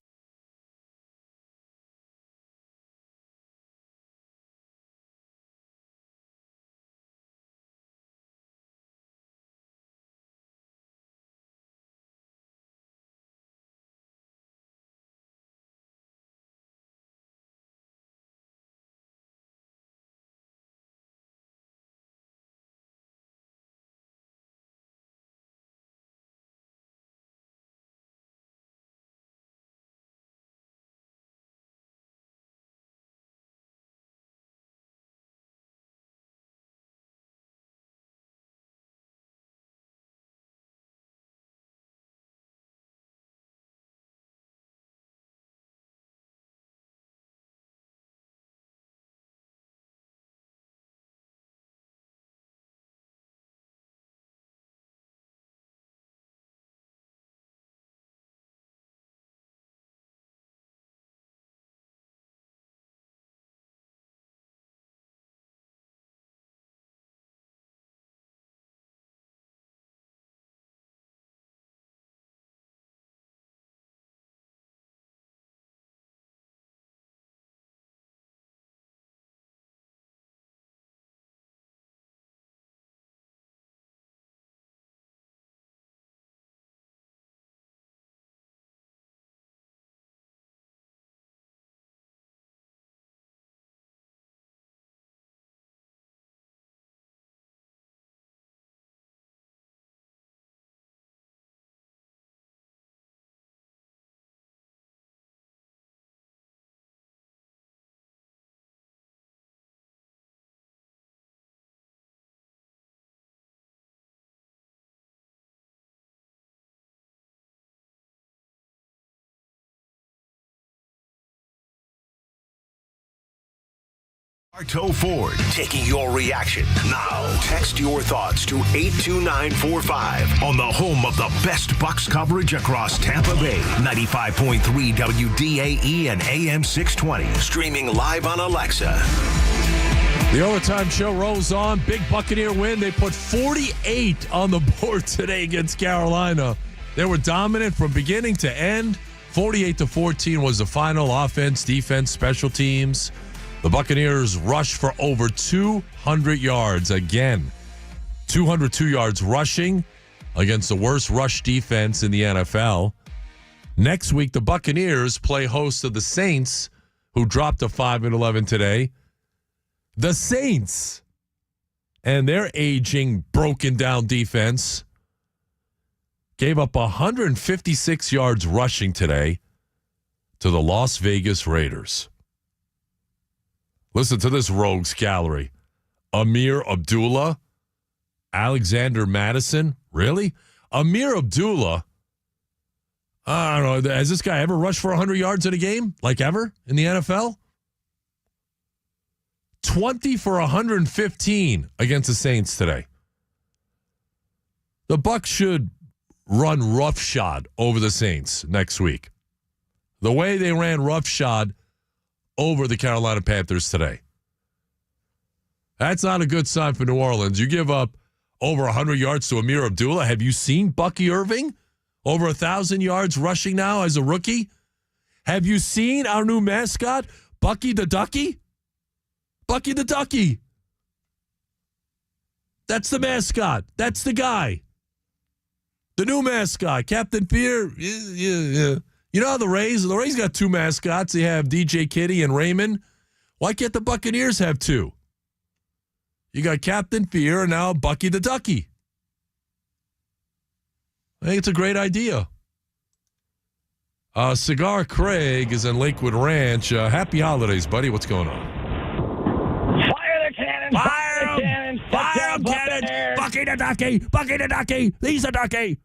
Bartow Ford, taking your reaction now. Text your thoughts to 82945 on the home of the best Bucs coverage across Tampa Bay. 95.3 WDAE and AM 620. Streaming live on Alexa. The overtime show rolls on. Big Buccaneer win. They put 48 on the board today against Carolina. They were dominant from beginning to end. 48-14 was the final. Offense, defense, special teams. The Buccaneers rushed for over 200 yards again. 202 yards rushing against the worst rush defense in the NFL. Next week, the Buccaneers play host to the Saints, who dropped to 5-11 today. The Saints and their aging, broken down defense gave up 156 yards rushing today to the Las Vegas Raiders. Listen to this rogues gallery. Amir Abdullah, Alexander Madison. Really? Amir Abdullah. I don't know. Has this guy ever rushed for 100 yards in a game? Like ever in the NFL? 20 for 115 against the Saints today. The Bucs should run roughshod over the Saints next week. The way they ran roughshod over the Carolina Panthers today. That's not a good sign for New Orleans. You give up over 100 yards to Amir Abdullah. Have you seen Bucky Irving? Over 1,000 yards rushing now as a rookie. Have you seen our new mascot, Bucky the Ducky? Bucky the Ducky. That's the mascot. That's the guy. The new mascot, Captain Fear. Yeah. You know how the Rays got two mascots. They have DJ Kitty and Raymond. Why can't the Buccaneers have two? You got Captain Fear and now Bucky the Ducky. I think it's a great idea. Cigar Craig is in Lakewood Ranch. Happy holidays, buddy. What's going on? Fire the cannon! Fire the cannon! Fire the cannon! Bucky the Ducky! Bucky the Ducky! He's a Ducky!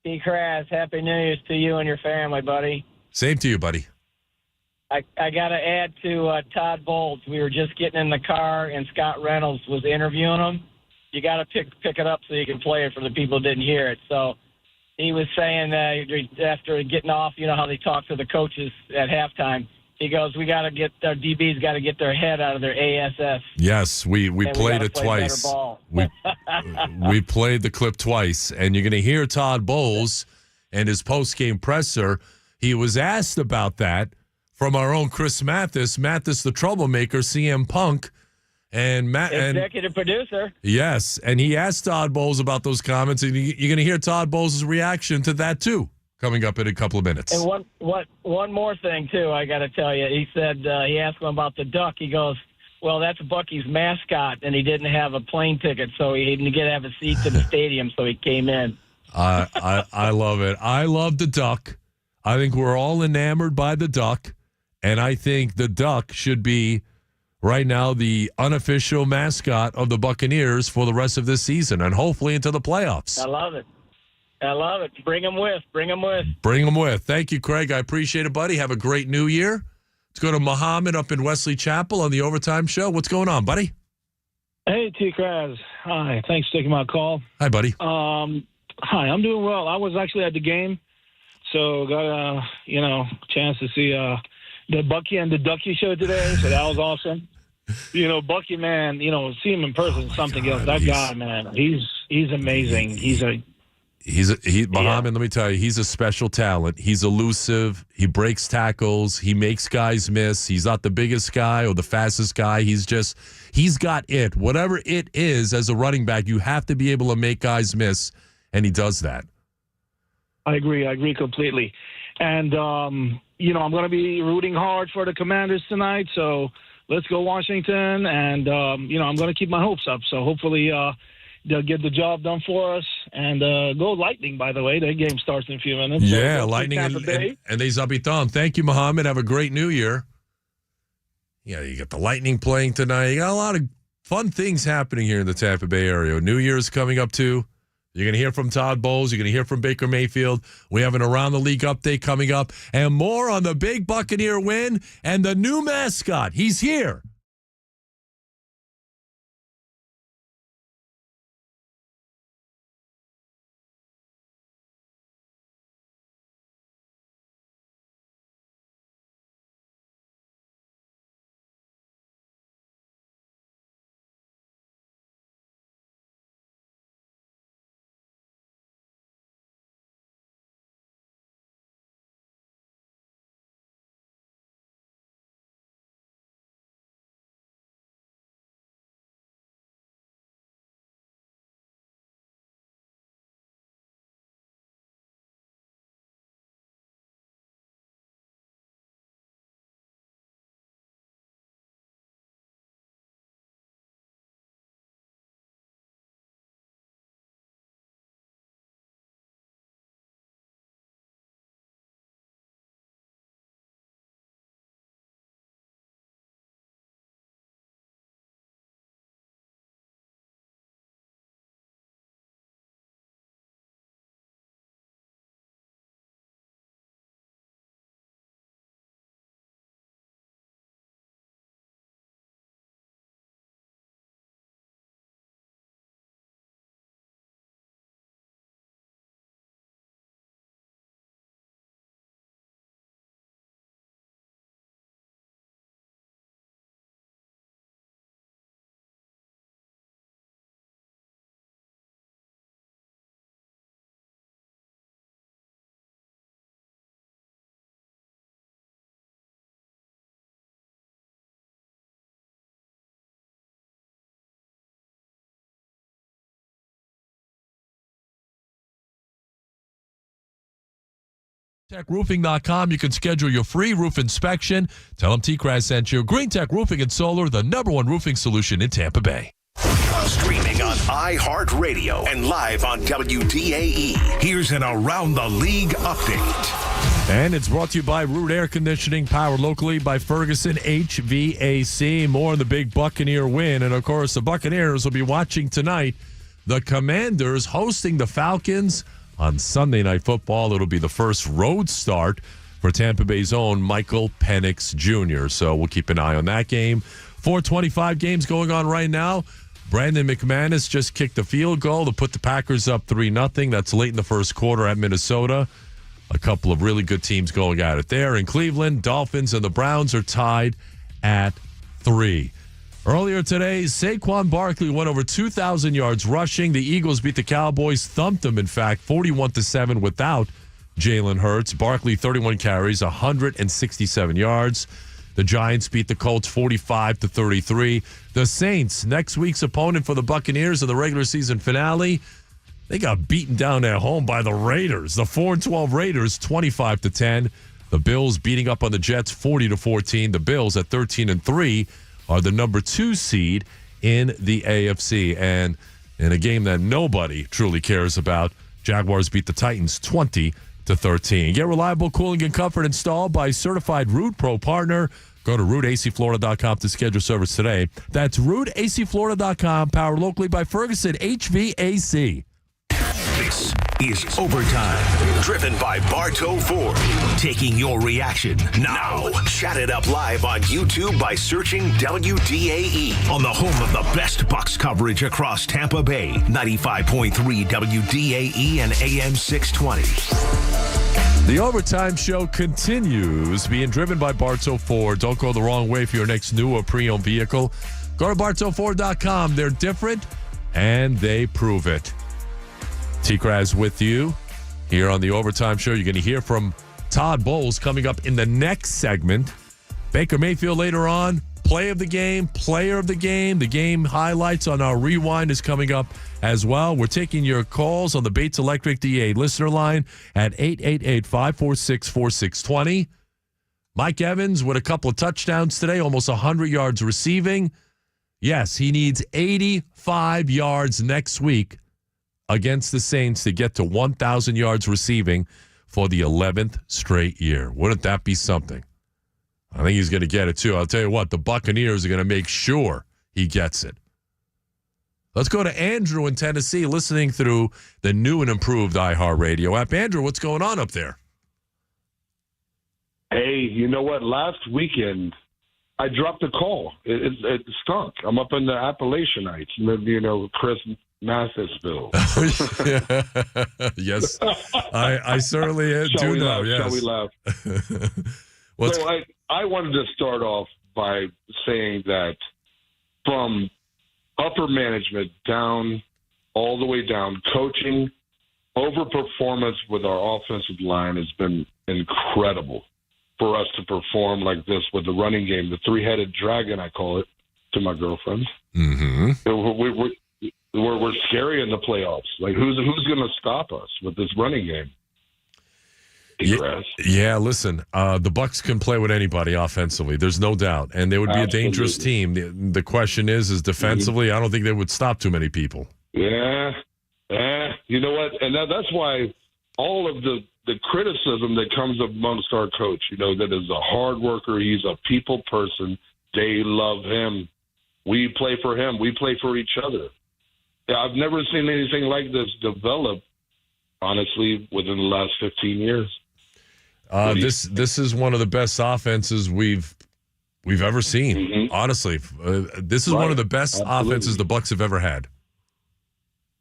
TKras, Happy New Year's to you and your family, buddy. Same to you, buddy. I got to add to Todd Bowles. We were just getting in the car, and Scott Reynolds was interviewing him. You got to pick it up so you can play it for the people who didn't hear it. So he was saying after getting off, you know how they talk to the coaches at halftime. He goes, "We got to get our DBs got to get their head out of their ASS." Yes, we played it twice. We played the clip twice, and you're going to hear Todd Bowles and his post-game presser. He was asked about that from our own Chris Mathis the troublemaker, CM Punk, and executive producer. Yes, and he asked Todd Bowles about those comments, and you're going to hear Todd Bowles' reaction to that too, coming up in a couple of minutes. And one more thing too, I got to tell you. He said he asked him about the duck. He goes, "Well, that's Bucky's mascot, and he didn't have a plane ticket, so he didn't get to have a seat to the stadium, so he came in." I love it. I love the duck. I think we're all enamored by the duck, and I think the duck should be right now the unofficial mascot of the Buccaneers for the rest of this season and hopefully into the playoffs. I love it. Bring them with. Bring them with. Thank you, Craig. I appreciate it, buddy. Have a great new year. Let's go to Muhammad up in Wesley Chapel on the Overtime Show. What's going on, buddy? Hey, TKras. Hi. Thanks for taking my call. Hi, buddy. Hi. I'm doing well. I was actually at the game, so got a chance to see the Bucky and the Ducky show today. So that was awesome. Bucky, man. See him in person is something else. That guy, man. He's amazing. Muhammad, let me tell you, he's a special talent. He's elusive. He breaks tackles. He makes guys miss. He's not the biggest guy or the fastest guy. He's got it. Whatever it is as a running back, you have to be able to make guys miss, and he does that. I agree completely. And, I'm going to be rooting hard for the Commanders tonight. So let's go Washington. And, I'm going to keep my hopes up. So hopefully they'll get the job done for us. And go Lightning, by the way. Their game starts in a few minutes. Yeah, so Lightning and they Zabiton. Thank you, Muhammad. Have a great new year. Yeah, you got the Lightning playing tonight. You got a lot of fun things happening here in the Tampa Bay area. New Year's coming up, too. You're going to hear from Todd Bowles. You're going to hear from Baker Mayfield. We have an Around the League update coming up. And more on the big Buccaneer win and the new mascot. He's here. GreenTechRoofing.com. You can schedule your free roof inspection. Tell them TKras sent you. Green Tech Roofing and Solar, the #1 roofing solution in Tampa Bay. Streaming on iHeartRadio and live on WDAE. Here's an Around the League update. And it's brought to you by Root Air Conditioning, powered locally by Ferguson HVAC. More on the big Buccaneer win. And, of course, the Buccaneers will be watching tonight the Commanders hosting the Falcons on Sunday Night Football. It'll be the first road start for Tampa Bay's own Michael Penix Jr. So we'll keep an eye on that game. 4:25 games going on right now. Brandon McManus just kicked a field goal to put the Packers up 3-0. That's late in the first quarter at Minnesota. A couple of really good teams going at it there. In Cleveland, Dolphins and the Browns are tied at 3. Earlier today, Saquon Barkley went over 2,000 yards rushing. The Eagles beat the Cowboys, thumped them, in fact, 41-7 without Jalen Hurts. Barkley, 31 carries, 167 yards. The Giants beat the Colts 45-33. The Saints, next week's opponent for the Buccaneers in the regular season finale, they got beaten down at home by the Raiders. The 4-12 Raiders, 25-10. The Bills beating up on the Jets 40-14. The Bills at 13-3 are the number 2 seed in the AFC. And in a game that nobody truly cares about, Jaguars beat the Titans 20-13. Get reliable cooling and comfort installed by certified Root Pro partner. Go to rootacflorida.com to schedule service today. That's rootacflorida.com, powered locally by Ferguson HVAC. This is Overtime, driven by Bartow Ford. Taking your reaction now. Chat it up live on YouTube by searching WDAE on the home of the best Bucs coverage across Tampa Bay. 95.3 WDAE and AM 620. The Overtime Show continues, being driven by Bartow Ford. Don't go the wrong way for your next new or pre-owned vehicle. Go to BartowFord.com. They're different, and they prove it. TKras with you here on the Overtime Show. You're going to hear from Todd Bowles coming up in the next segment. Baker Mayfield later on. Play of the game, player of the game highlights on our Rewind is coming up as well. We're taking your calls on the Bates Electric DA listener line at 888-546-4620. Mike Evans with a couple of touchdowns today, almost 100 yards receiving. Yes, he needs 85 yards next week against the Saints to get to 1,000 yards receiving for the 11th straight year. Wouldn't that be something? I think he's going to get it, too. I'll tell you what, the Buccaneers are going to make sure he gets it. Let's go to Andrew in Tennessee, listening through the new and improved iHeartRadio app. Andrew, what's going on up there? Hey, you know what? Last weekend, I dropped a call. It stunk. I'm up in the Appalachianites, you know, Chris Mathesville. Yes, I certainly do know. Yes. Shall we laugh? So I wanted to start off by saying that from upper management down, all the way down, coaching, overperformance with our offensive line has been incredible for us to perform like this with the running game, the three-headed dragon, I call it, to my girlfriend. Mm-hmm. We're scary in the playoffs. Like, who's going to stop us with this running game? Yeah, listen, the Bucs can play with anybody offensively. There's no doubt. And they would be a dangerous team. The question is defensively, I don't think they would stop too many people. Yeah. You know what? And that's why all of the criticism that comes amongst our coach, you know, that is a hard worker. He's a people person. They love him. We play for him. We play for each other. I've never seen anything like this develop, honestly, within the last 15 years. This is one of the best offenses we've ever seen. Mm-hmm. Honestly, this is one of the best offenses the Bucs have ever had.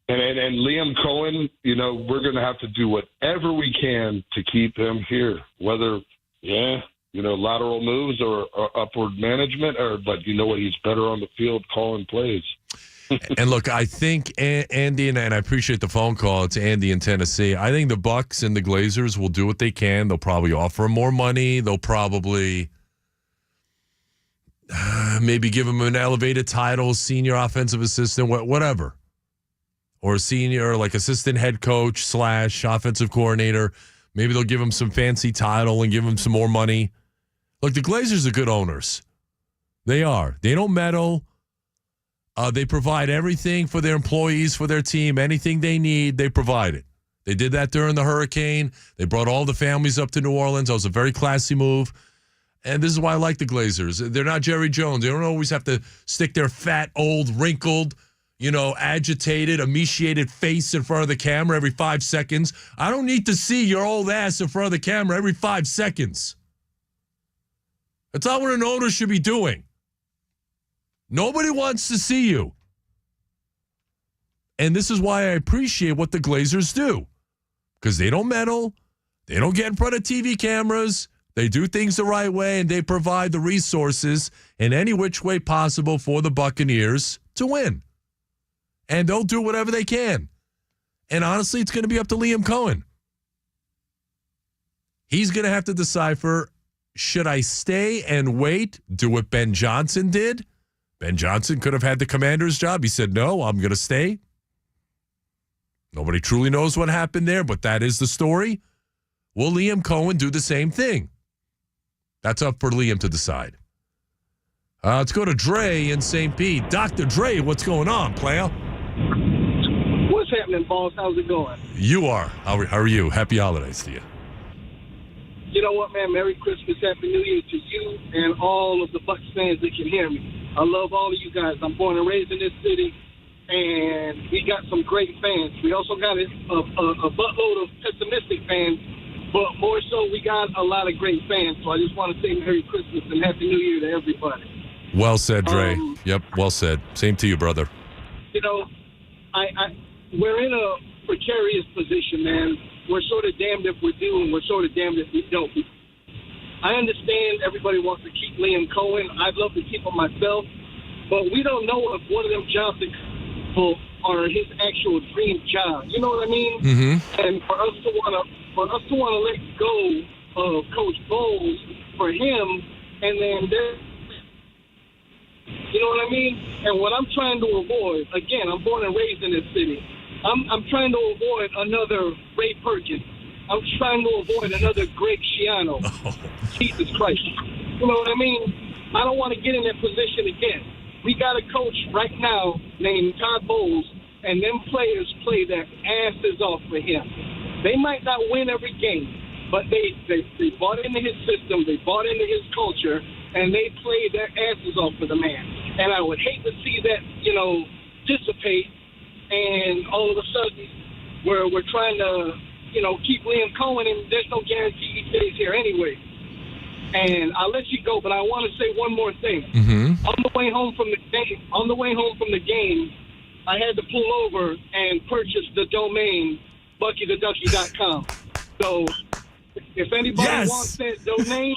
And Liam Cohen, you know, we're going to have to do whatever we can to keep him here. Whether, lateral moves or upward management, but you know what? He's better on the field calling plays. And look, I think Andy, and I appreciate the phone call. It's Andy in Tennessee. I think the Bucs and the Glazers will do what they can. They'll probably offer him more money. They'll probably maybe give him an elevated title, senior offensive assistant, whatever. Or senior, like assistant head coach / offensive coordinator. Maybe they'll give him some fancy title and give him some more money. Look, the Glazers are good owners. They are. They don't meddle. They provide everything for their employees, for their team. Anything they need, they provide it. They did that during the hurricane. They brought all the families up to New Orleans. That was a very classy move. And this is why I like the Glazers. They're not Jerry Jones. They don't always have to stick their fat, old, wrinkled, agitated, emaciated face in front of the camera every 5 seconds. I don't need to see your old ass in front of the camera every 5 seconds. That's not what an owner should be doing. Nobody wants to see you. And this is why I appreciate what the Glazers do. Because they don't meddle. They don't get in front of TV cameras. They do things the right way, and they provide the resources in any which way possible for the Buccaneers to win. And they'll do whatever they can. And honestly, it's going to be up to Liam Cohen. He's going to have to decipher, should I stay and wait, do what Ben Johnson did? Ben Johnson could have had the Commander's job. He said, no, I'm going to stay. Nobody truly knows what happened there, but that is the story. Will Liam Cohen do the same thing? That's up for Liam to decide. Let's go to Dre in St. Pete. Dr. Dre, what's going on, player? What's happening, boss? How's it going? You are. How are you? Happy holidays to you. You know what, man? Merry Christmas, Happy New Year to you and all of the Bucs fans that can hear me. I love all of you guys. I'm born and raised in this city, and we got some great fans. We also got a buttload of pessimistic fans, but more so we got a lot of great fans. So I just want to say Merry Christmas and Happy New Year to everybody. Well said, Dre. Yep, well said. Same to you, brother. We're in a precarious position, man. We're sort of damned if we do, and we're sort of damned if we don't. I understand everybody wants to keep Liam Cohen. I'd love to keep him myself, but we don't know if one of them jobs are his actual dream job. You know what I mean? Mm-hmm. And for us to want to let go of Coach Bowles for him, and then you know what I mean? And what I'm trying to avoid, again, I'm born and raised in this city. I'm trying to avoid another Ray Perkins. I'm trying to avoid another Greg Schiano. Jesus Christ. You know what I mean? I don't want to get in that position again. We got a coach right now named Todd Bowles, and them players play their asses off for him. They might not win every game, but they bought into his system, they bought into his culture, and they play their asses off for the man. And I would hate to see that, dissipate, and all of a sudden we're trying to, keep Liam Cohen, and there's no guarantee he stays here anyway. And I'll let you go, but I want to say one more thing. Mm-hmm. On the way home from the game, I had to pull over and purchase the domain BuckyTheDucky.com. So if anybody wants that domain,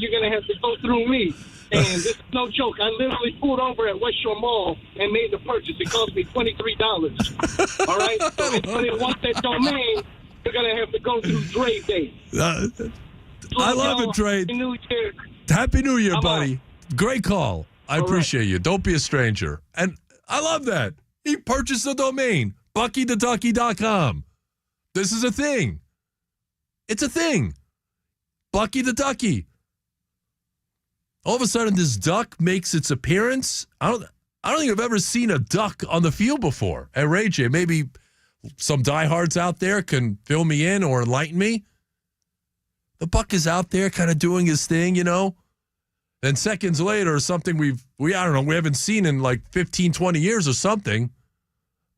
you're going to have to go through me. And this is no joke. I literally pulled over at West Shore Mall and made the purchase. It cost me $23. All right? So if anybody wants that domain, you're going to have to go through Dre Day. I love it, Dre. Happy New Year. Happy New Year, buddy. Great call. I appreciate you. Don't be a stranger. And I love that. He purchased the domain, BuckyTheDucky.com. This is a thing. It's a thing. Bucky the Ducky. All of a sudden, this duck makes its appearance. I don't think I've ever seen a duck on the field before. At Ray J, maybe some diehards out there can fill me in or enlighten me. The Buck is out there kind of doing his thing, Then seconds later, something we haven't seen in like 15, 20 years or something.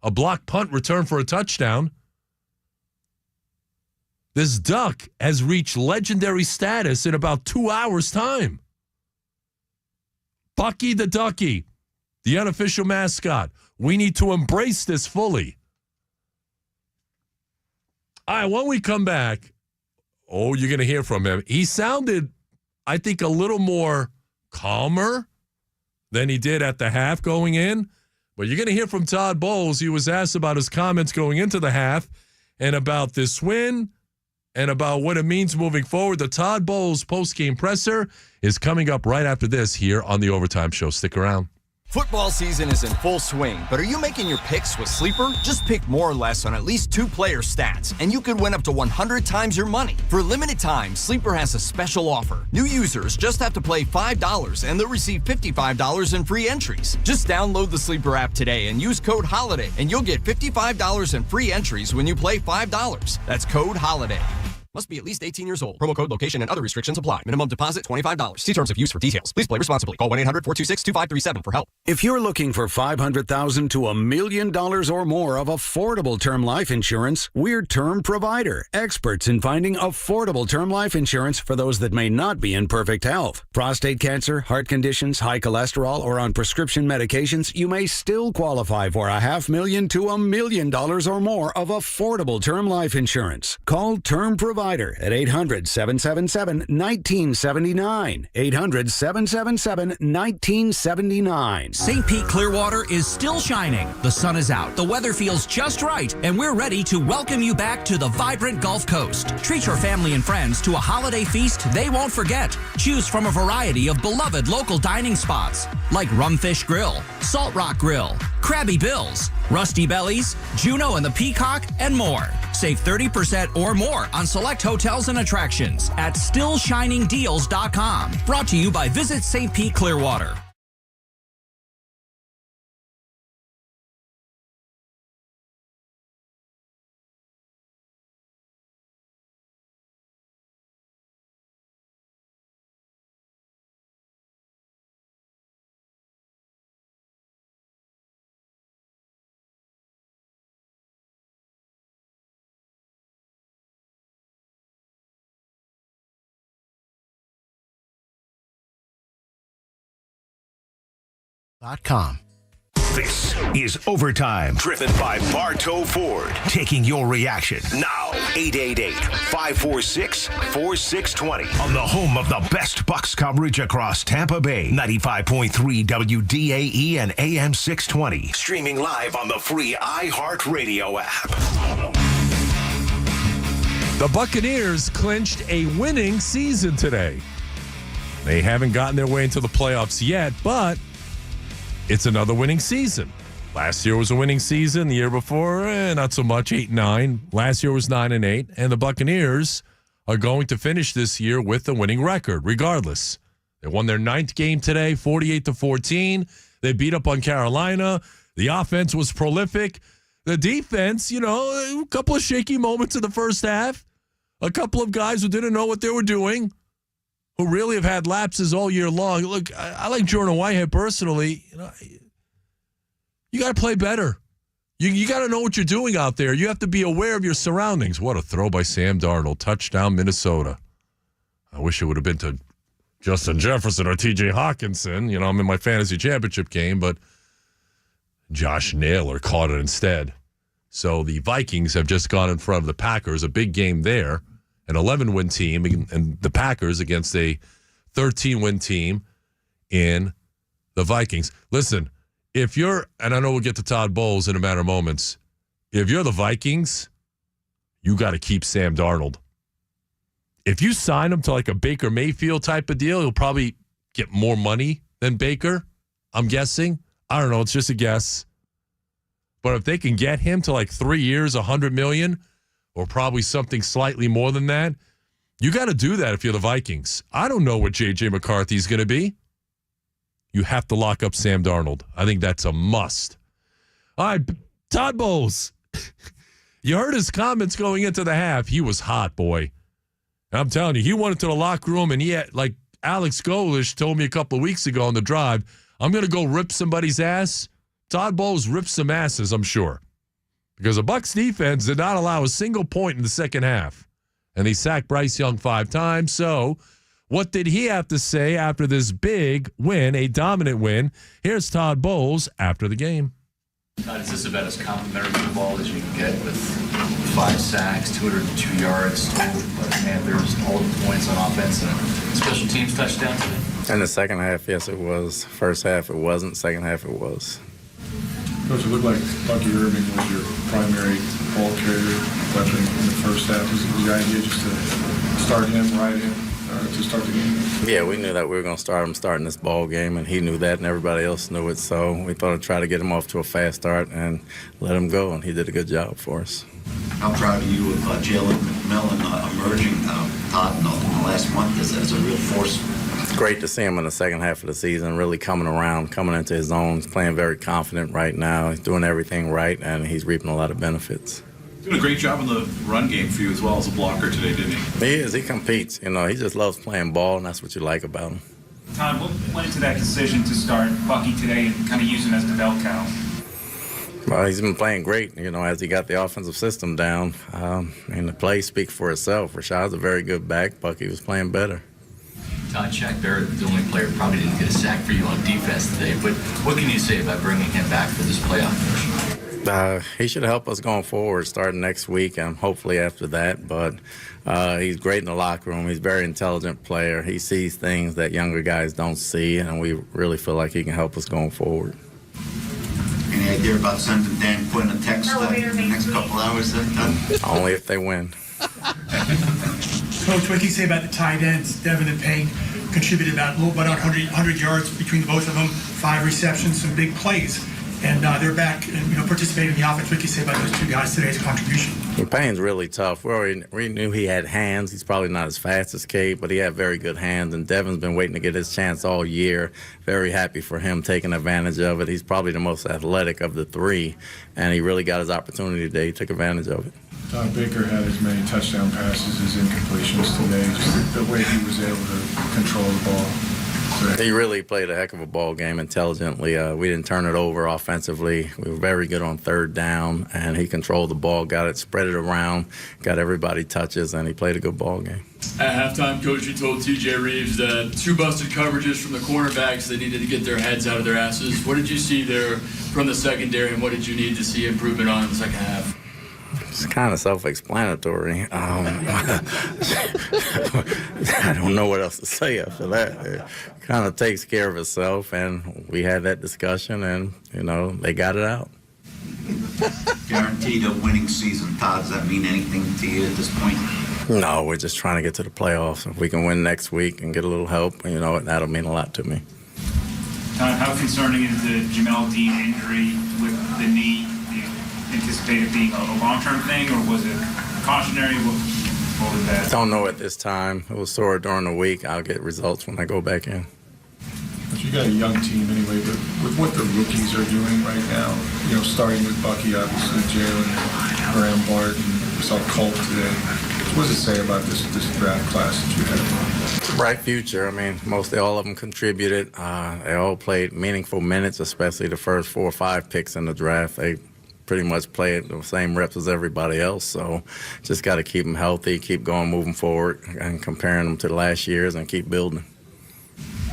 A block punt return for a touchdown. This duck has reached legendary status in about 2 hours' time. Bucky the Ducky, the unofficial mascot. We need to embrace this fully. All right, when we come back, you're going to hear from him. He sounded, I think, a little more calmer than he did at the half going in. But you're going to hear from Todd Bowles. He was asked about his comments going into the half and about this win and about what it means moving forward. The Todd Bowles post-game presser is coming up right after this here on the Overtime Show. Stick around. Football season is in full swing, but are you making your picks with Sleeper? Just pick more or less on at least 2 player stats, and you could win up to 100 times your money. For a limited time, Sleeper has a special offer. New users just have to play $5, and they'll receive $55 in free entries. Just download the Sleeper app today and use code HOLIDAY, and you'll get $55 in free entries when you play $5. That's code HOLIDAY. Must be at least 18 years old. Promo code, location, and other restrictions apply. Minimum deposit, $25. See terms of use for details. Please play responsibly. Call 1-800-426-2537 for help. If you're looking for $500,000 to $1 million or more of affordable term life insurance, we're Term Provider, experts in finding affordable term life insurance for those that may not be in perfect health. Prostate cancer, heart conditions, high cholesterol, or on prescription medications, you may still qualify for $500,000 to $1 million or more of affordable term life insurance. Call Term Provider at 800-777-1979. 800-777-1979. St. Pete Clearwater is still shining. The sun is out. The weather feels just right. And we're ready to welcome you back to the vibrant Gulf Coast. Treat your family and friends to a holiday feast they won't forget. Choose from a variety of beloved local dining spots like Rumfish Grill, Salt Rock Grill, Krabby Bill's, Rusty Bellies, Juno and the Peacock, and more. Save 30% or more on select hotels and attractions at stillshiningdeals.com. Brought to you by Visit St. Pete Clearwater. .com. This is Overtime, driven by Bartow Ford. Taking your reaction now. 888-546-4620. On the home of the best Bucs coverage across Tampa Bay. 95.3 WDAE and AM 620. Streaming live on the free iHeartRadio app. The Buccaneers clinched a winning season today. They haven't gotten their way into the playoffs yet, but it's another winning season. Last year was a winning season. The year before, not so much, 8-9. Last year was 9-8. And the Buccaneers are going to finish this year with a winning record, regardless. They won their 9th game today, 48-14. They beat up on Carolina. The offense was prolific. The defense, a couple of shaky moments in the first half. A couple of guys who didn't know what they were doing, who really have had lapses all year long. Look, I like Jordan Whitehead personally. You got to play better. You got to know what you're doing out there. You have to be aware of your surroundings. What a throw by Sam Darnold. Touchdown, Minnesota. I wish it would have been to Justin Jefferson or TJ Hawkinson. I'm in my fantasy championship game, but Josh Naylor caught it instead. So the Vikings have just gone in front of the Packers, a big game there. An 11-win team, and the Packers against a 13-win team in the Vikings. Listen, if you're, and I know we'll get to Todd Bowles in a matter of moments, if you're the Vikings, you got to keep Sam Darnold. If you sign him to like a Baker Mayfield type of deal, he'll probably get more money than Baker, I'm guessing. I don't know. It's just a guess. But if they can get him to like 3 years, $100 million, or probably something slightly more than that, you got to do that if you're the Vikings. I don't know what J.J. McCarthy's going to be. You have to lock up Sam Darnold. I think that's a must. All right, Todd Bowles. You heard his comments going into the half. He was hot, boy. I'm telling you, he went into the locker room, and he had, like Alex Golish told me a couple of weeks ago on the drive, I'm going to go rip somebody's ass. Todd Bowles ripped some asses, I'm sure. Because the Bucs defense did not allow a single point in the second half. And they sacked Bryce Young 5 times. So what did he have to say after this big win, a dominant win? Here's Todd Bowles after the game. Is this about as complimentary football as you can get with 5 sacks, 202 yards total by the Panthers, all the points on offense, and a special teams touchdown today? In the second half, yes, it was. First half, it wasn't. Second half, it was. Coach, it looked like Bucky Irving was your primary ball carrier weapon in the first half. Was the idea just to start him right in to start the game? Yeah, we knew that we were going to start him starting this ball game, and he knew that, and everybody else knew it. So we thought I'd try to get him off to a fast start and let him go, and he did a good job for us. How proud are you of Jalen McMillan emerging, Todd, in the last month as a real force? It's great to see him in the second half of the season, really coming around, coming into his own. He's playing very confident right now. He's doing everything right, and he's reaping a lot of benefits. Doing a great job in the run game for you as well as a blocker today, didn't he? He is. He competes. You know, he just loves playing ball, and that's what you like about him. Todd, what went into that decision to start Bucky today and kind of use him as the bell cow? Well, he's been playing great, you know, as he got the offensive system down. And the play speaks for itself. Rashad's a very good back. Bucky was playing better. Todd, Shaq Barrett, the only player, probably didn't get a sack for you on defense today. But what can you say about bringing him back for this playoff push? He should help us going forward, starting next week and hopefully after that. But he's great in the locker room. He's a very intelligent player. He sees things that younger guys don't see, and we really feel like he can help us going forward. Any idea about sending Dan Quinn a text in the next couple hours? Only if they win. Coach, what can you say about the tight ends? Devin and Payne contributed about 100 yards between the both of them, 5 receptions, some big plays. And they're back and participating in the offense. What can you say about those two guys today's contribution? Payne's really tough. We knew he had hands. He's probably not as fast as Cade, but he had very good hands. And Devin's been waiting to get his chance all year. Very happy for him taking advantage of it. He's probably the most athletic of the three, and he really got his opportunity today. He took advantage of it. Todd Baker had as many touchdown passes as incompletions today. Just the way he was able to control the ball. He really played a heck of a ball game intelligently. We didn't turn it over offensively. We were very good on third down, and he controlled the ball, got it, spread it around, got everybody touches, and he played a good ball game. At halftime, Coach, you told TJ Reeves that 2 busted coverages from the cornerbacks, they needed to get their heads out of their asses. What did you see there from the secondary, and what did you need to see improvement on in the second half? It's kind of self-explanatory. I don't know what else to say after that. It kind of takes care of itself, and we had that discussion, and, they got it out. Guaranteed a winning season, Todd. Does that mean anything to you at this point? No, we're just trying to get to the playoffs. If we can win next week and get a little help, that'll mean a lot to me. Todd, how concerning is the Jamel Dean injury with the knee? Anticipate it being a long-term thing, or was it cautionary? What was that? Don't know at this time. It was sore during the week. I'll get results when I go back in. But you got a young team anyway, but with what the rookies are doing right now, starting with Bucky, obviously, Jalen, Graham Bart, and we saw Colt today. What does it say about this draft class that you have? It's a bright future. Mostly all of them contributed. They all played meaningful minutes, especially the first 4 or 5 picks in the draft. They pretty much play the same reps as everybody else, so just got to keep them healthy, keep going, moving forward, and comparing them to the last years and keep building.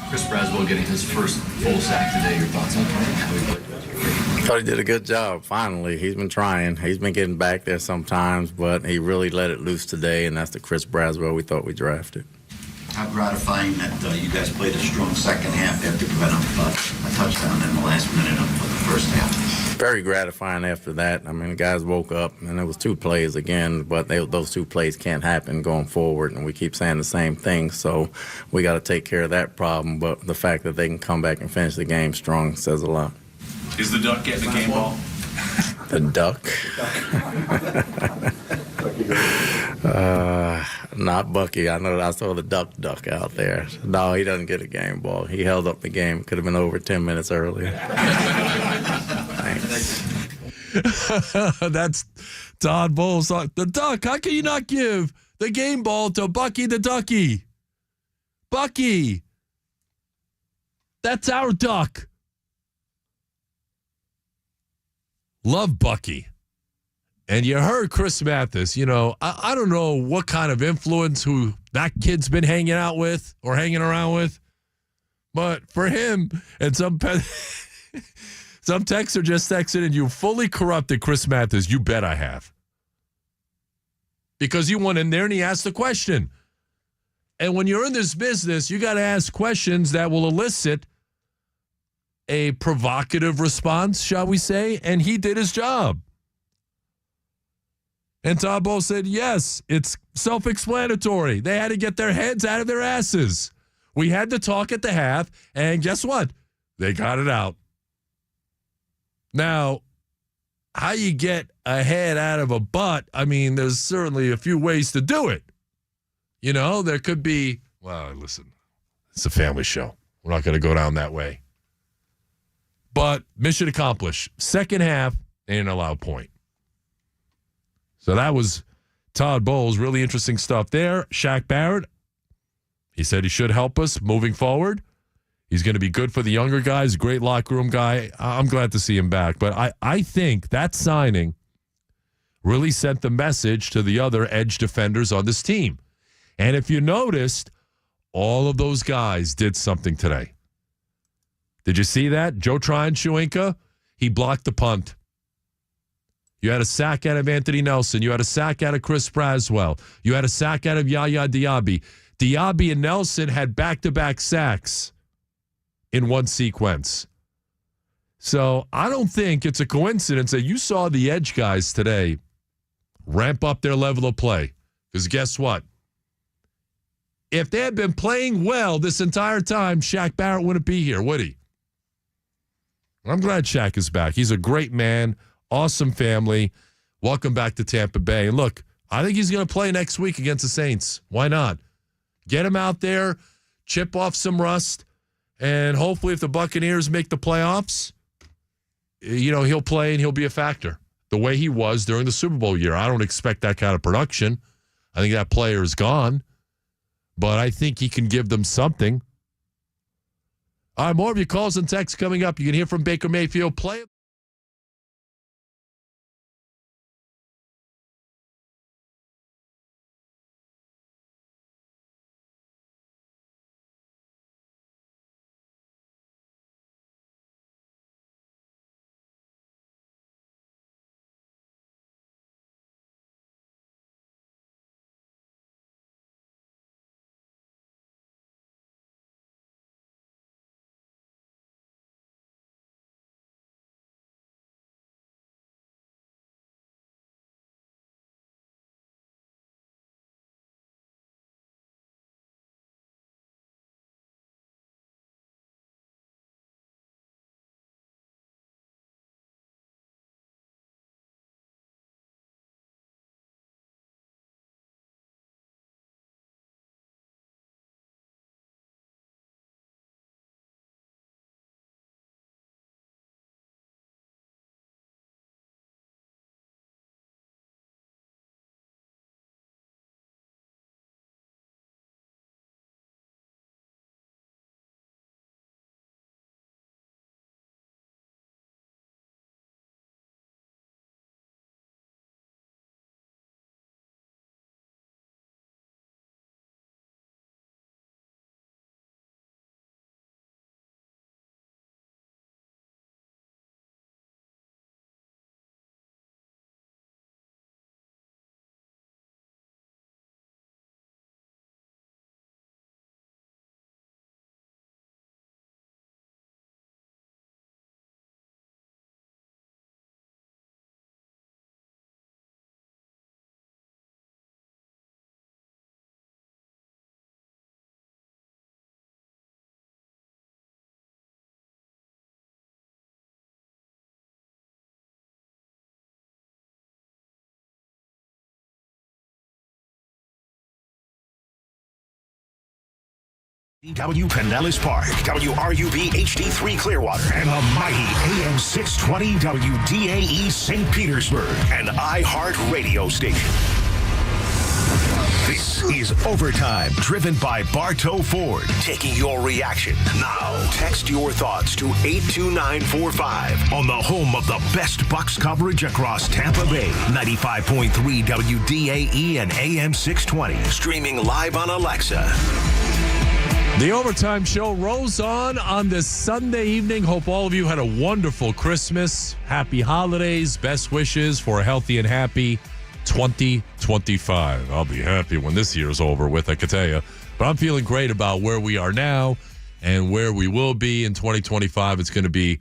Chris Braswell getting his first full sack today. Your thoughts on how he played? I thought he did a good job, finally. He's been trying. He's been getting back there sometimes, but he really let it loose today, and that's the Chris Braswell we thought we drafted. How gratifying that you guys played a strong second half after giving up a touchdown in the last minute of the first half. Very gratifying after that. The guys woke up, and it was 2 plays again, but those 2 plays can't happen going forward, and we keep saying the same thing, so we got to take care of that problem. But the fact that they can come back and finish the game strong says a lot. Is the Duck getting the game ball? The Duck? Not Bucky. I know I saw the duck out there. No, he doesn't get a game ball. He held up the game. Could have been over 10 minutes earlier. Thanks. That's Todd Bowles. The Duck. How can you not give the game ball to Bucky the Ducky? Bucky. That's our Duck. Love Bucky. And you heard Chris Mathis, I don't know what kind of influence who that kid's been hanging out with or hanging around with. But for him, and some texts are just texting, and you fully corrupted Chris Mathis. You bet I have. Because you went in there and he asked the question. And when you're in this business, you got to ask questions that will elicit a provocative response, shall we say, and he did his job. And Todd Bowles said, yes, it's self-explanatory. They had to get their heads out of their asses. We had to talk at the half, and guess what? They got it out. Now, how you get a head out of a butt, there's certainly a few ways to do it. There could be, well, listen, it's a family show. We're not going to go down that way. But mission accomplished. Second half, they didn't allow a point. So that was Todd Bowles. Really interesting stuff there. Shaq Barrett, he said he should help us moving forward. He's going to be good for the younger guys, great locker room guy. I'm glad to see him back. But I think that signing really sent the message to the other edge defenders on this team. And if you noticed, all of those guys did something today. Did you see that? Joe Tryon-Shoyinka, he blocked the punt. You had a sack out of Anthony Nelson. You had a sack out of Chris Braswell. You had a sack out of Yaya Diaby. Diaby and Nelson had back-to-back sacks in one sequence. So I don't think it's a coincidence that you saw the edge guys today ramp up their level of play. Because guess what? If they had been playing well this entire time, Shaq Barrett wouldn't be here, would he? I'm glad Shaq is back. He's a great man, awesome family. Welcome back to Tampa Bay. And look, I think he's going to play next week against the Saints. Why not? Get him out there, chip off some rust, and hopefully if the Buccaneers make the playoffs, he'll play and he'll be a factor the way he was during the Super Bowl year. I don't expect that kind of production. I think that player is gone, but I think he can give them something. All right, more of your calls and texts coming up. You can hear from Baker Mayfield. Play. W Pinellas Park, WRUB HD3 Clearwater, and the mighty AM 620 WDAE St. Petersburg, an iHeart radio station. This is Overtime, driven by Bartow Ford, taking your reaction. Now, text your thoughts to 82945 on the home of the best Bucs coverage across Tampa Bay. 95.3 WDAE and AM 620, streaming live on Alexa. The Overtime Show rolls on this Sunday evening. Hope all of you had a wonderful Christmas. Happy holidays. Best wishes for a healthy and happy 2025. I'll be happy when this year's over with, I can tell you. But I'm feeling great about where we are now and where we will be in 2025. It's going to be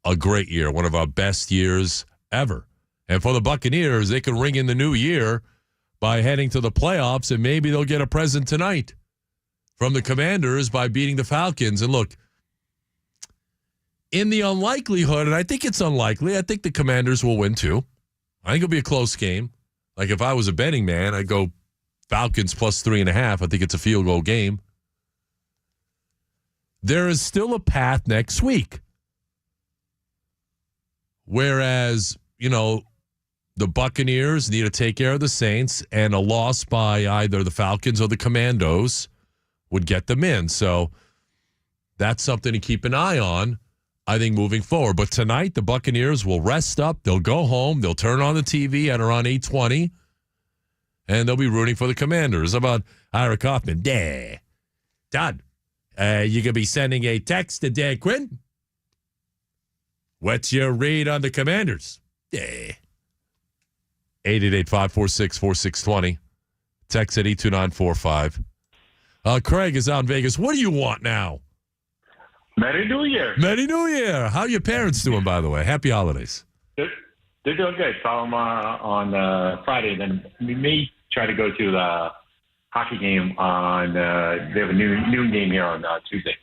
a great year, one of our best years ever. And for the Buccaneers, they can ring in the new year by heading to the playoffs, and maybe they'll get a present tonight from the Commanders by beating the Falcons. And look, in the unlikelihood, and I think it's unlikely, I think the Commanders will win too. I think it'll be a close game. Like if I was a betting man, I'd go Falcons plus 3.5. I think it's a field goal game. There is still a path next week. Whereas, the Buccaneers need to take care of the Saints, and a loss by either the Falcons or the Commandos would get them in. So that's something to keep an eye on, I think, moving forward. But tonight, the Buccaneers will rest up. They'll go home. They'll turn on the TV at around 8:20, and they'll be rooting for the Commanders. How about Ira Kaufman? Todd, you going to be sending a text to Dan Quinn? What's your read on the Commanders? 888-546-4620. Text at 82945. Craig is out in Vegas. What do you want now? Merry New Year. Merry New Year. How are your parents doing, by the way? Happy holidays. They're doing good. Saw them on Friday. Then we may try to go to the hockey game on, they have a noon game here on Tuesday.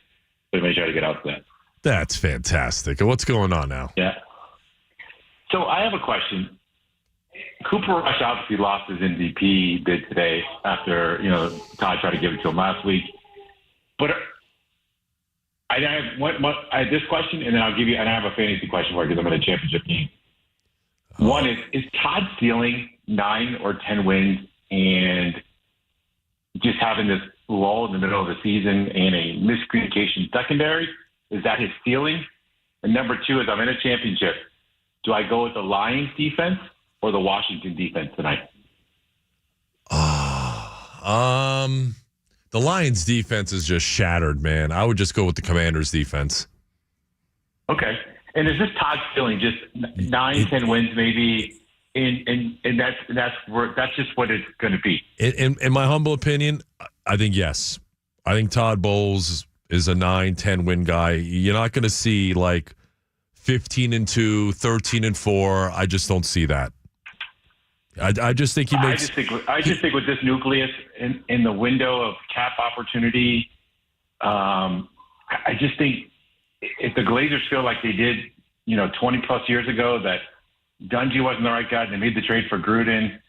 So we may try to get out to that. That's fantastic. What's going on now? Yeah. So I have a question. Cooper Rush obviously lost his MVP bid today after, Todd tried to give it to him last week. But I have this question, and then I have a fantasy question for you because I'm in a championship game. One is Todd ceiling 9 or 10 wins and just having this lull in the middle of the season and a miscommunication secondary? Is that his ceiling? And number 2 is I'm in a championship. Do I go with the Lions defense or the Washington defense tonight? The Lions defense is just shattered, man. I would just go with the Commanders defense. Okay. And is this Todd's feeling just 9, 10 wins maybe? And that's just what it's going to be. In my humble opinion, I think yes. I think Todd Bowles is a 9, 10 win guy. You're not going to see like 15-2, 13-4. I just don't see that. I just think he makes. I just think with this nucleus in the window of cap opportunity, I just think if the Glazers feel like they did, 20 plus years ago, that Dungy wasn't the right guy, they made the trade for Gruden,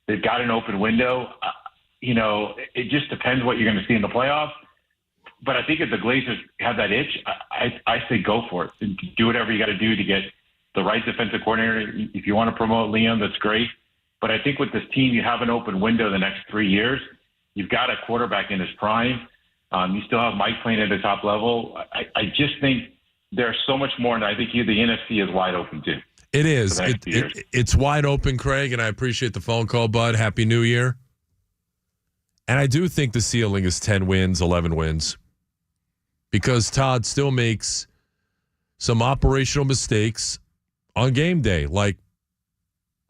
they've got an open window. It just depends what you're going to see in the playoffs. But I think if the Glazers have that itch, I say go for it. Do whatever you got to do to get the right defensive coordinator. If you want to promote Liam, that's great. But I think with this team, you have an open window the next 3 years. You've got a quarterback in his prime. You still have Mike playing at the top level. I just think there's so much more, and I think the NFC is wide open too. It is. It's wide open, Craig, and I appreciate the phone call, bud. Happy New Year. And I do think the ceiling is 10 wins, 11 wins, because Todd still makes some operational mistakes on game day, like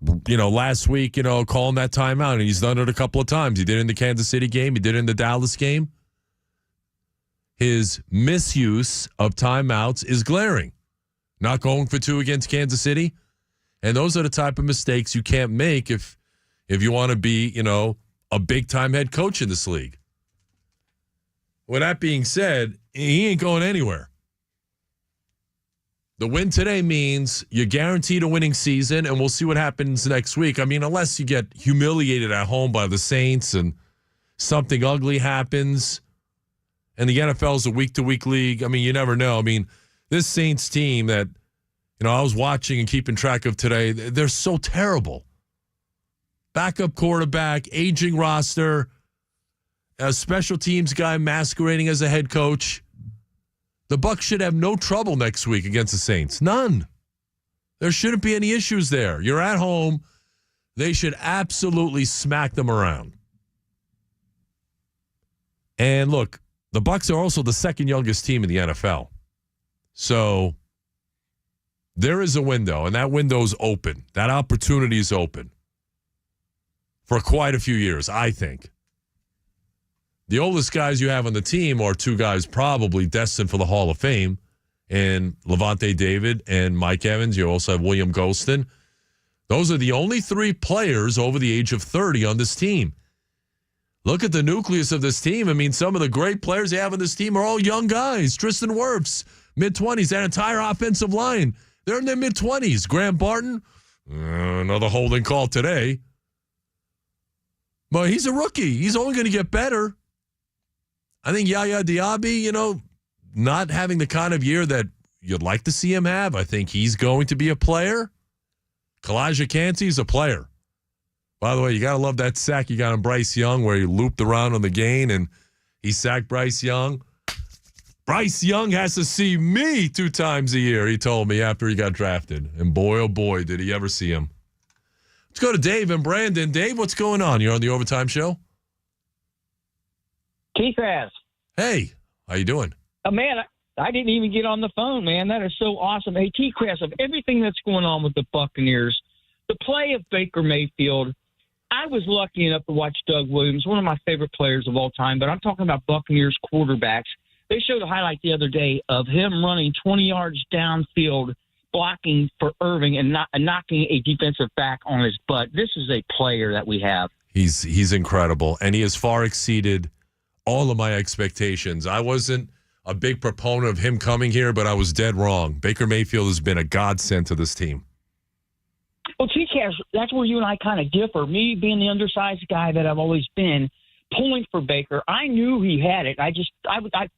last week, calling that timeout, and he's done it a couple of times. He did it in the Kansas City game. He did it in the Dallas game. His misuse of timeouts is glaring. Not going for 2 against Kansas City. And those are the type of mistakes you can't make if you want to be, a big-time head coach in this league. With that being said, he ain't going anywhere. The win today means you're guaranteed a winning season, and we'll see what happens next week. I mean, unless you get humiliated at home by the Saints and something ugly happens, and the NFL is a week-to-week league. I mean, you never know. I mean, this Saints team that, I was watching and keeping track of today, they're so terrible. Backup quarterback, aging roster, a special teams guy masquerading as a head coach. The Bucs should have no trouble next week against the Saints. None. There shouldn't be any issues there. You're at home. They should absolutely smack them around. And look, the Bucs are also the second youngest team in the NFL. So there is a window, and that window is open. That opportunity is open for quite a few years, I think. The oldest guys you have on the team are 2 guys probably destined for the Hall of Fame, and Levante David and Mike Evans. You also have William Golston. Those are the only 3 players over the age of 30 on this team. Look at the nucleus of this team. I mean, some of the great players they have on this team are all young guys. Tristan Wirfs, mid-20s. That entire offensive line, they're in their mid-20s. Graham Barton, another holding call today. But he's a rookie. He's only going to get better. I think Yaya Diaby, not having the kind of year that you'd like to see him have. I think he's going to be a player. Kalijah Cansey's a player. By the way, you got to love that sack you got on Bryce Young where he looped around on the gain and he sacked Bryce Young. Bryce Young has to see me 2 times a year, he told me after he got drafted. And boy, oh boy, did he ever see him. Let's go to Dave and Brandon. Dave, what's going on? You're on the Overtime Show? TKras. Hey, how you doing? Man, I didn't even get on the phone, man. That is so awesome. Hey, TKras, of everything that's going on with the Buccaneers, the play of Baker Mayfield, I was lucky enough to watch Doug Williams, one of my favorite players of all time, but I'm talking about Buccaneers quarterbacks. They showed a highlight the other day of him running 20 yards downfield, blocking for Irving and knocking a defensive back on his butt. This is a player that we have. He's incredible, and he has far exceeded all of my expectations. I wasn't a big proponent of him coming here, but I was dead wrong. Baker Mayfield has been a godsend to this team. Well, TKras, that's where you and I kind of differ. Me being the undersized guy that I've always been, pulling for Baker, I knew he had it. I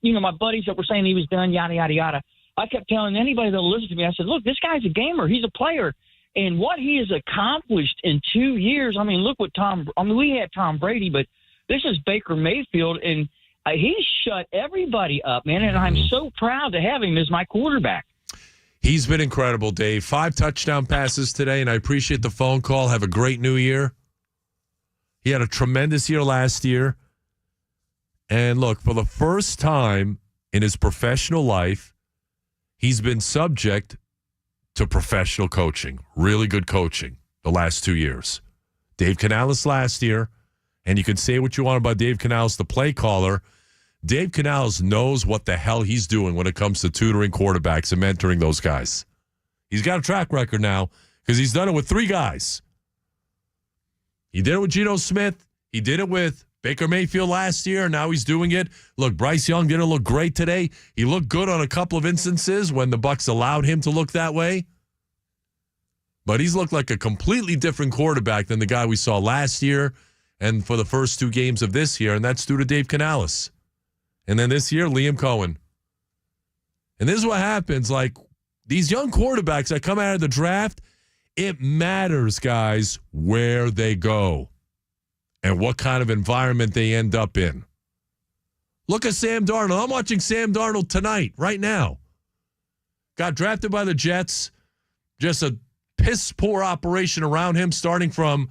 my buddies that were saying he was done, yada, yada, yada. I kept telling anybody that listened to me, I said, look, this guy's a gamer. He's a player. And what he has accomplished in 2 years, look what we had Tom Brady, but this is Baker Mayfield, and he shut everybody up, man, and I'm so proud to have him as my quarterback. He's been incredible, Dave. 5 touchdown passes today, and I appreciate the phone call. Have a great new year. He had a tremendous year last year. And look, for the first time in his professional life, he's been subject to professional coaching, really good coaching the last 2 years. Dave Canales last year, and you can say what you want about Dave Canales, the play caller. Dave Canales knows what the hell he's doing when it comes to tutoring quarterbacks and mentoring those guys. He's got a track record now because he's done it with 3 guys. He did it with Geno Smith. He did it with Baker Mayfield last year. Now he's doing it. Look, Bryce Young didn't look great today. He looked good on a couple of instances when the Bucs allowed him to look that way. But he's looked like a completely different quarterback than the guy we saw last year and for the first 2 games of this year, and that's due to Dave Canales. And then this year, Liam Cohen. And this is what happens. Like, these young quarterbacks that come out of the draft, it matters, guys, where they go and what kind of environment they end up in. Look at Sam Darnold. I'm watching Sam Darnold tonight, right now. Got drafted by the Jets. Just a piss-poor operation around him, starting from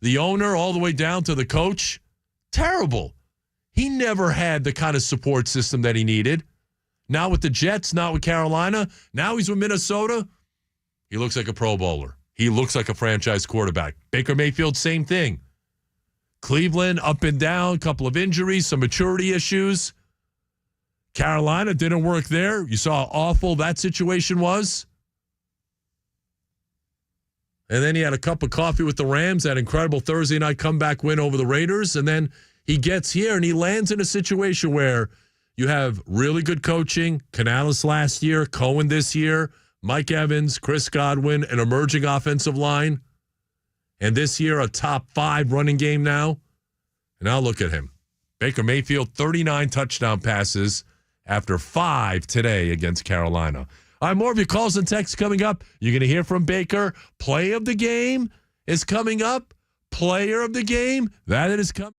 the owner all the way down to the coach. Terrible. He never had the kind of support system that he needed. Now with the Jets, not with Carolina. Now he's with Minnesota. He looks like a Pro Bowler. He looks like a franchise quarterback. Baker Mayfield, same thing. Cleveland, up and down, couple of injuries, some maturity issues. Carolina didn't work there. You saw how awful that situation was. And then he had a cup of coffee with the Rams, that incredible Thursday night comeback win over the Raiders. And then he gets here and he lands in a situation where you have really good coaching. Canales last year, Cohen this year, Mike Evans, Chris Godwin, an emerging offensive line. And this year, a top 5 running game now. And now look at him. Baker Mayfield, 39 touchdown passes after 5 today against Carolina. All right, more of your calls and texts coming up. You're going to hear from Baker. Play of the game is coming up. Player of the game, that is coming.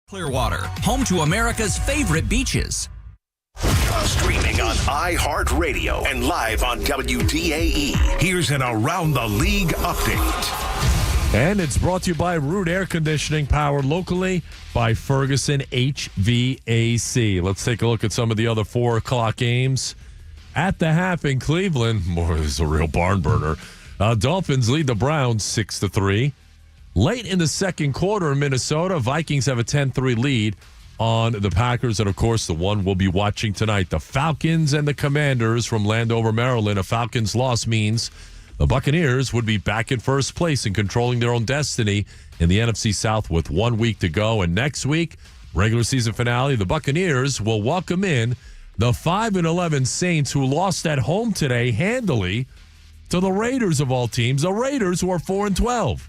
Clearwater, home to America's favorite beaches. Streaming on iHeartRadio and live on WDAE. Here's an Around the League update. And it's brought to you by Root Air Conditioning, powered locally by Ferguson HVAC. Let's take a look at some of the other 4 o'clock games. At the half in Cleveland, this is a real barn burner. Dolphins lead the Browns 6-3. Late in the second quarter in Minnesota, Vikings have a 10-3 lead on the Packers. And, of course, the one we'll be watching tonight, the Falcons and the Commanders from Landover, Maryland. A Falcons loss means the Buccaneers would be back in first place and controlling their own destiny in the NFC South with 1 week to go. And next week, regular season finale, the Buccaneers will welcome in the 5-11 Saints, who lost at home today handily to the Raiders of all teams. The Raiders, who are 4-12,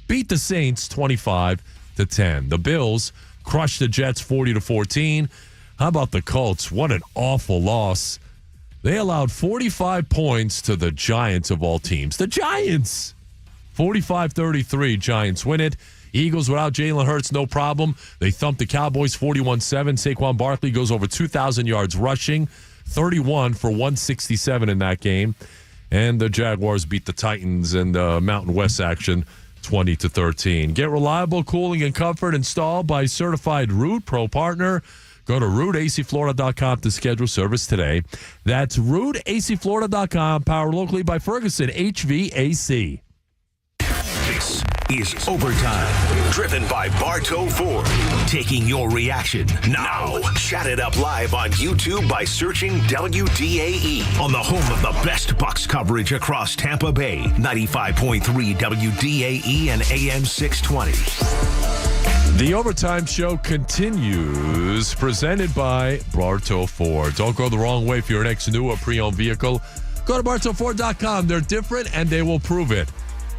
beat the Saints 25-10. The Bills crushed the Jets 40-14. How about the Colts? What an awful loss. They allowed 45 points to the Giants of all teams. The Giants! 45-33, Giants win it. Eagles without Jalen Hurts, no problem. They thumped the Cowboys 41-7. Saquon Barkley goes over 2,000 yards rushing, 31 for 167 in that game. And the Jaguars beat the Titans in the Mountain West action 20-13. Get reliable cooling and comfort installed by certified Root Pro partner. Go to rootacflorida.com to schedule service today. That's rootacflorida.com, powered locally by Ferguson HVAC. This is Overtime, driven by Bartow Ford. Taking your reaction now. Chat it up live on YouTube by searching WDAE on the home of the best Bucs coverage across Tampa Bay. 95.3 WDAE and AM 620. The Overtime Show continues, presented by Bartow Ford. Don't go the wrong way if you're an ex-new or pre-owned vehicle. Go to BartowFord.com. They're different, and they will prove it.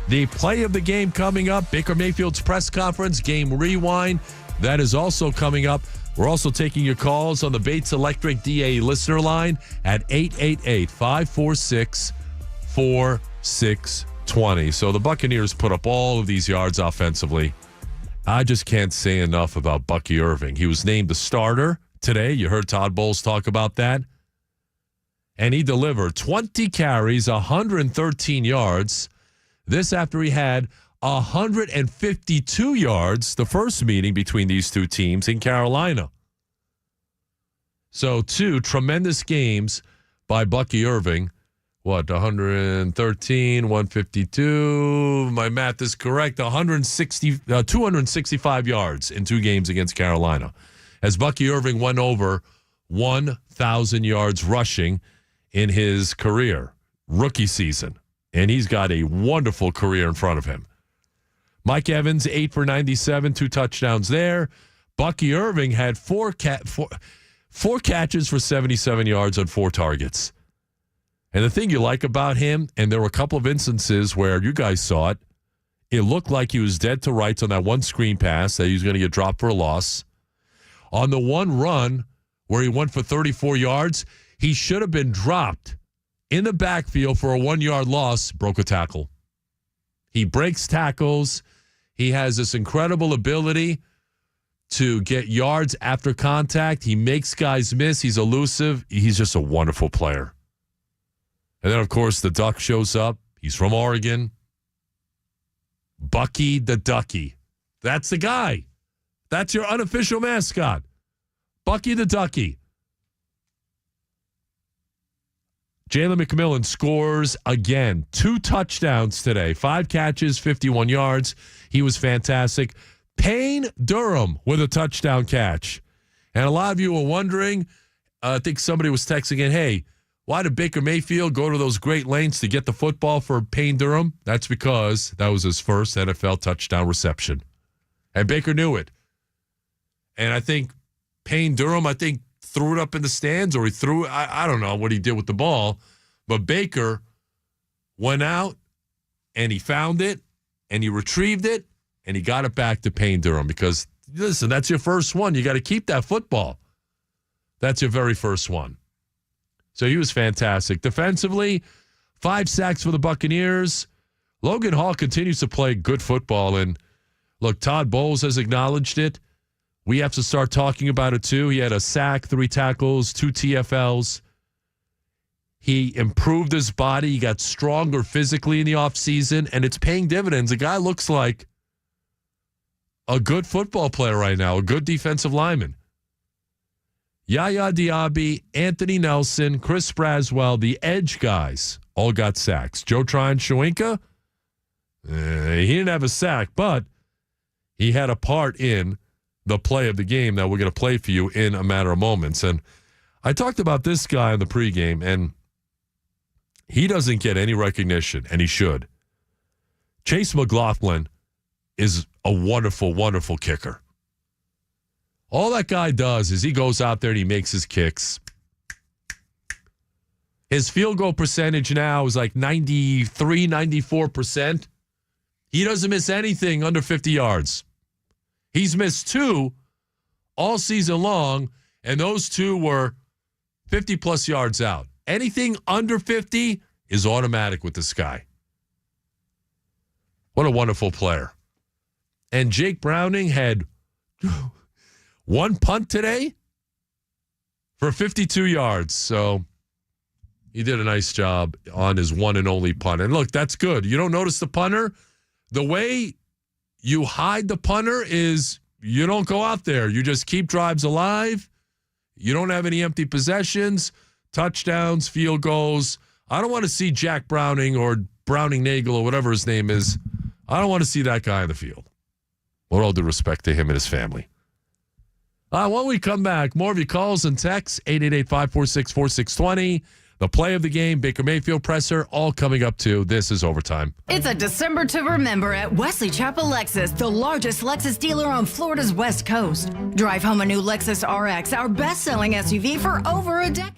The play of the game coming up, Baker Mayfield's press conference, game rewind. That is also coming up. We're also taking your calls on the Bates Electric DA listener line at 888-546-4620. So the Buccaneers put up all of these yards offensively. I just can't say enough about Bucky Irving. He was named the starter today. You heard Todd Bowles talk about that. And he delivered 20 carries, 113 yards. This after he had 152 yards the first meeting between these two teams in Carolina. So 2 tremendous games by Bucky Irving. 113, 152. My math is correct. 265 yards in 2 games against Carolina. As Bucky Irving went over 1,000 yards rushing in his career, rookie season. And he's got a wonderful career in front of him. Mike Evans, 8 for 97, 2 touchdowns there. Bucky Irving had four catches for 77 yards on 4 targets. And the thing you like about him, and there were a couple of instances where you guys saw it, it looked like he was dead to rights on that one screen pass that he was going to get dropped for a loss. On the one run where he went for 34 yards, he should have been dropped in the backfield for a 1-yard loss, broke a tackle. He breaks tackles. He has this incredible ability to get yards after contact. He makes guys miss. He's elusive. He's just a wonderful player. And then, of course, the Duck shows up. He's from Oregon. Bucky the Ducky. That's the guy. That's your unofficial mascot. Bucky the Ducky. Jalen McMillan scores again. 2 touchdowns today. 5 catches, 51 yards. He was fantastic. Payne Durham with a touchdown catch. And a lot of you were wondering, I think somebody was texting in, hey, why did Baker Mayfield go to those great lengths to get the football for Payne Durham? That's because that was his first NFL touchdown reception. And Baker knew it. And I think Payne Durham, threw it up in the stands, or he threw it. I don't know what he did with the ball. But Baker went out and he found it and he retrieved it and he got it back to Payne Durham because, listen, that's your first one. You got to keep that football. That's your very first one. So he was fantastic. Defensively, 5 sacks for the Buccaneers. Logan Hall continues to play good football. And look, Todd Bowles has acknowledged it. We have to start talking about it too. He had a sack, 3 tackles, 2 TFLs. He improved his body. He got stronger physically in the offseason, and it's paying dividends. The guy looks like a good football player right now, a good defensive lineman. Yaya Diaby, Anthony Nelson, Chris Braswell, the edge guys, all got sacks. Joe Tryon-Shoyinka, he didn't have a sack, but he had a part in the play of the game that we're going to play for you in a matter of moments. And I talked about this guy in the pregame, and he doesn't get any recognition, and he should. Chase McLaughlin is a wonderful, wonderful kicker. All that guy does is he goes out there and he makes his kicks. His field goal percentage now is like 93, 94%. He doesn't miss anything under 50 yards. He's missed 2 all season long, and those 2 were 50-plus yards out. Anything under 50 is automatic with this guy. What a wonderful player. And Jake Browning had 1 punt today for 52 yards. So he did a nice job on his one and only punt. And look, that's good. You don't notice the punter? The way you hide the punter is you don't go out there. You just keep drives alive. You don't have any empty possessions, touchdowns, field goals. I don't want to see Jack Browning or Browning Nagel or whatever his name is. I don't want to see that guy in the field. With all due respect to him and his family. When we come back, more of your calls and texts, 888-546-4620. The play of the game, Baker Mayfield presser, all coming up too. This is Overtime. It's a December to remember at Wesley Chapel Lexus, the largest Lexus dealer on Florida's West Coast. Drive home a new Lexus RX, our best-selling SUV for over a decade.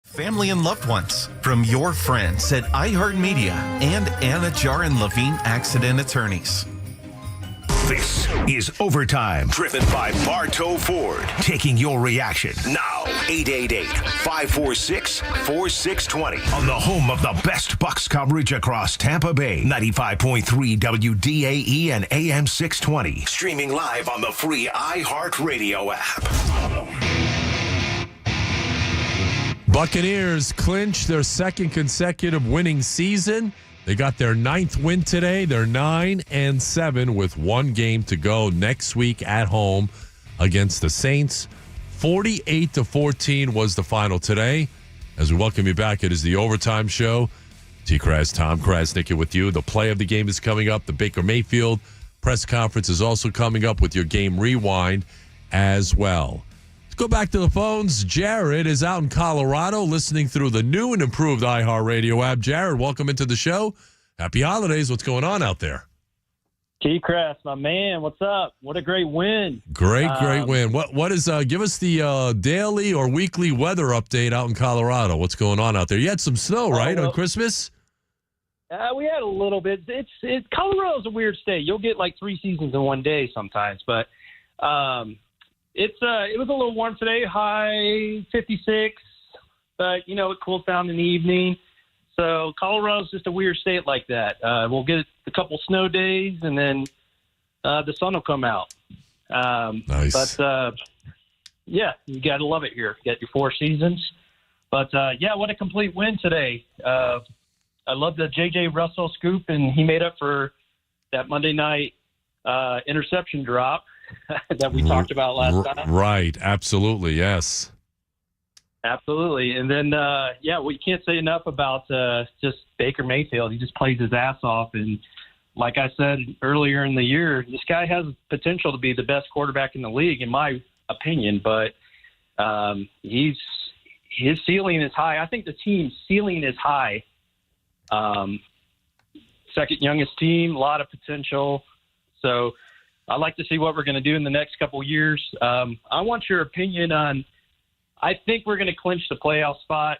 Family and loved ones, from your friends at iHeartMedia and Anna Jar and Levine Accident Attorneys. This is Overtime, driven by Bartow Ford. Taking your reaction now. 888-546-4620. On the home of the best Bucs coverage across Tampa Bay. 95.3 WDAE and AM 620. Streaming live on the free iHeartRadio app. Buccaneers clinch their second consecutive winning season. They got their 9th win today. They're 9-7 with 1 game to go next week at home against the Saints. 48-14 was the final today. As we welcome you back, it is the Overtime Show. TKras, Tom Krasnick with you. The play of the game is coming up. The Baker Mayfield press conference is also coming up with your game rewind as well. Let's go back to the phones. Jared is out in Colorado listening through the new and improved iHeartRadio app. Jared, welcome into the show. Happy holidays. What's going on out there? TKras, my man, what's up? What a great win. Great win. What is give us the daily or weekly weather update out in Colorado. What's going on out there? You had some snow, right, on Christmas? We had a little bit. Colorado's a weird state. You'll get like 3 seasons in one day sometimes, but it was a little warm today, high 56, but it cools down in the evening. So Colorado's just a weird state like that. We'll get a couple snow days, and then the sun will come out. Nice. But, yeah, you got to love it here. You got your 4 seasons. But, yeah, what a complete win today. I love the J.J. Russell scoop, and he made up for that Monday night interception drop that we talked about last time. Right, absolutely, yes. Absolutely. And then, we can't say enough about just Baker Mayfield. He just plays his ass off. And like I said earlier in the year, this guy has potential to be the best quarterback in the league, in my opinion. But his ceiling is high. I think the team's ceiling is high. Second youngest team, a lot of potential. So I'd like to see what we're going to do in the next couple of years. I want your opinion on – I think we're going to clinch the playoff spot,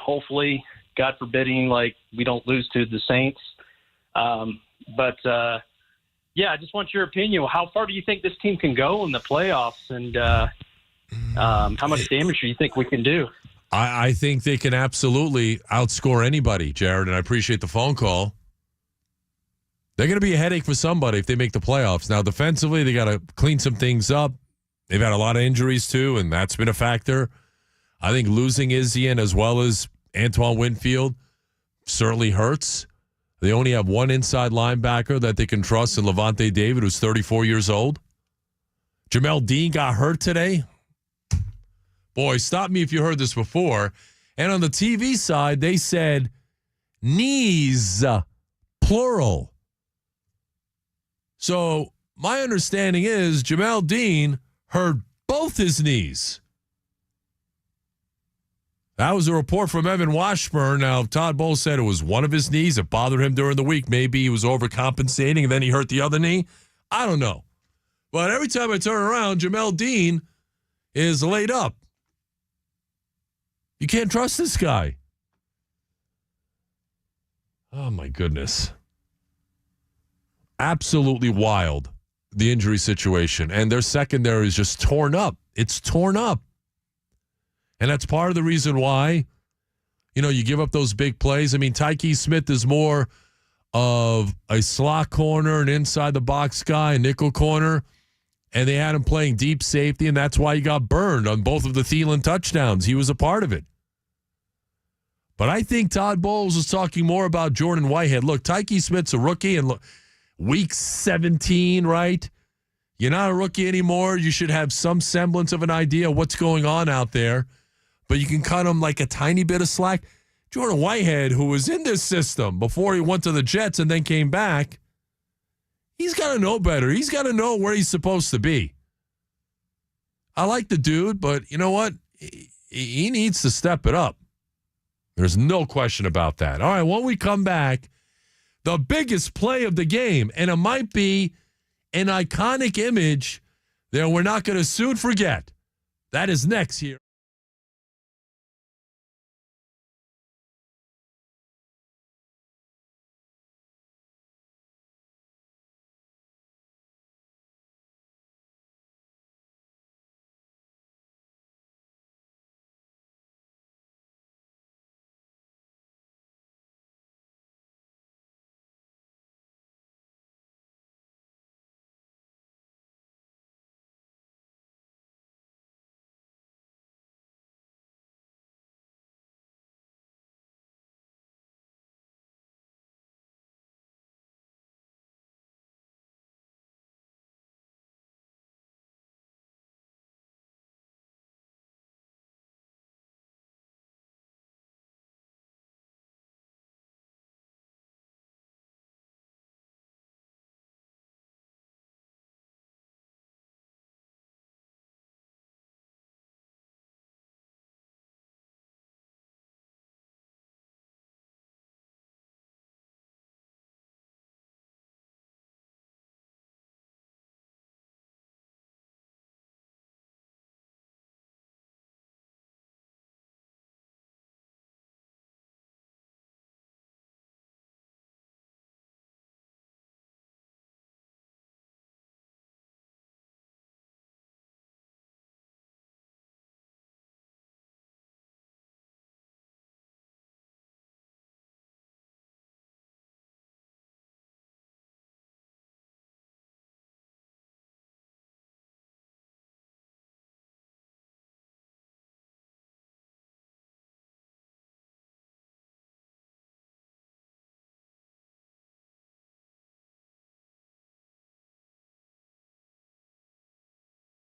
hopefully, God forbidding, we don't lose to the Saints. I just want your opinion. How far do you think this team can go in the playoffs, and how much damage do you think we can do? I think they can absolutely outscore anybody, Jared, and I appreciate the phone call. They're going to be a headache for somebody if they make the playoffs. Now, defensively, they got to clean some things up. They've had a lot of injuries, too, and that's been a factor. I think losing Izzian as well as Antoine Winfield certainly hurts. They only have one inside linebacker that they can trust in Levante David, who's 34 years old. Jamel Dean got hurt today. Boy, stop me if you heard this before. And on the TV side, they said knees, plural. So my understanding is Jamel Dean hurt both his knees. That was a report from Evan Washburn. Now, Todd Bowles said it was one of his knees. It bothered him during the week. Maybe he was overcompensating, and then he hurt the other knee. I don't know. But every time I turn around, Jamel Dean is laid up. You can't trust this guy. Oh, my goodness. Absolutely wild, the injury situation. And their secondary is just torn up. It's torn up. And that's part of the reason why, you give up those big plays. I mean, Tyke Smith is more of a slot corner, an inside the box guy, a nickel corner. And they had him playing deep safety, and that's why he got burned on both of the Thielen touchdowns. He was a part of it. But I think Todd Bowles was talking more about Jordan Whitehead. Look, Tyke Smith's a rookie, and look, week 17, right? You're not a rookie anymore. You should have some semblance of an idea of what's going on out there. But you can cut him like a tiny bit of slack. Jordan Whitehead, who was in this system before he went to the Jets and then came back, he's got to know better. He's got to know where he's supposed to be. I like the dude, but you know what? He needs to step it up. There's no question about that. All right, when we come back, the biggest play of the game, and it might be an iconic image that we're not going to soon forget. That is next here.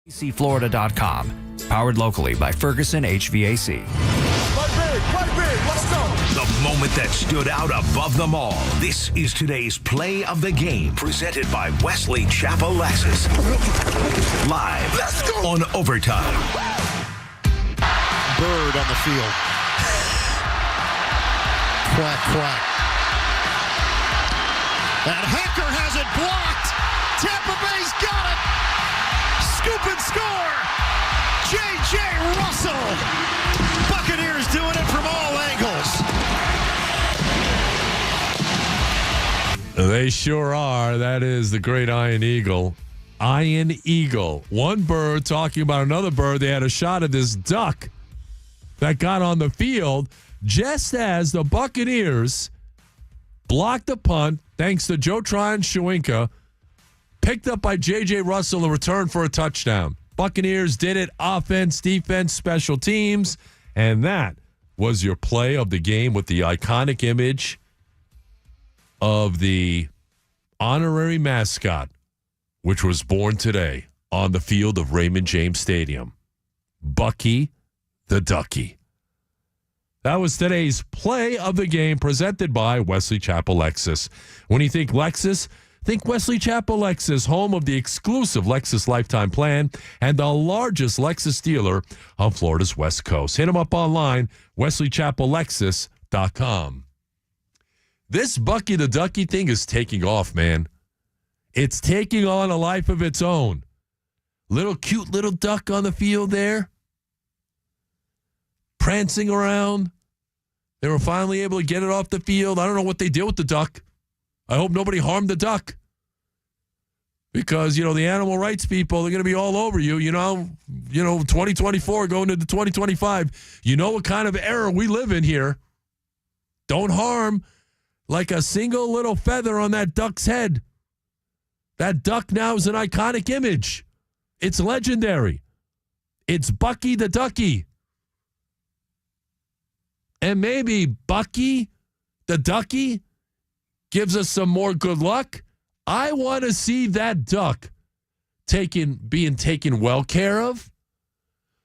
CFlorida.com. Powered locally by Ferguson HVAC. Play big, let's go. The moment that stood out above them all. This is today's play of the game, presented by Wesley Chapel Lexus. Live on Overtime. Bird on the field. Quack, quack. And Hecker has it blocked. Tampa Bay's got it. Scoop and score. J.J. Russell. Buccaneers doing it from all angles. They sure are. That is the great Iron Eagle. Iron Eagle. One bird talking about another bird. They had a shot at this duck that got on the field just as the Buccaneers blocked the punt, thanks to Joe Tryon-Shoyinka, picked up by J.J. Russell in return for a touchdown. Buccaneers did it, offense, defense, special teams, and that was your play of the game with the iconic image of the honorary mascot, which was born today on the field of Raymond James Stadium, Bucky the Ducky. That was today's play of the game presented by Wesley Chapel Lexus. When you think Lexus, think Wesley Chapel Lexus, home of the exclusive Lexus Lifetime Plan and the largest Lexus dealer on Florida's West Coast. Hit them up online, wesleychapellexus.com. This Bucky the Ducky thing is taking off, man. It's taking on a life of its own. Cute little duck on the field there, prancing around. They were finally able to get it off the field. I don't know what they did with the duck. I hope nobody harmed the duck. Because, the animal rights people, they're going to be all over you. 2024 going into 2025. You know what kind of era we live in here. Don't harm like a single little feather on that duck's head. That duck now is an iconic image. It's legendary. It's Bucky the Ducky. And maybe Bucky the Ducky gives us some more good luck. I want to see that duck being taken well care of.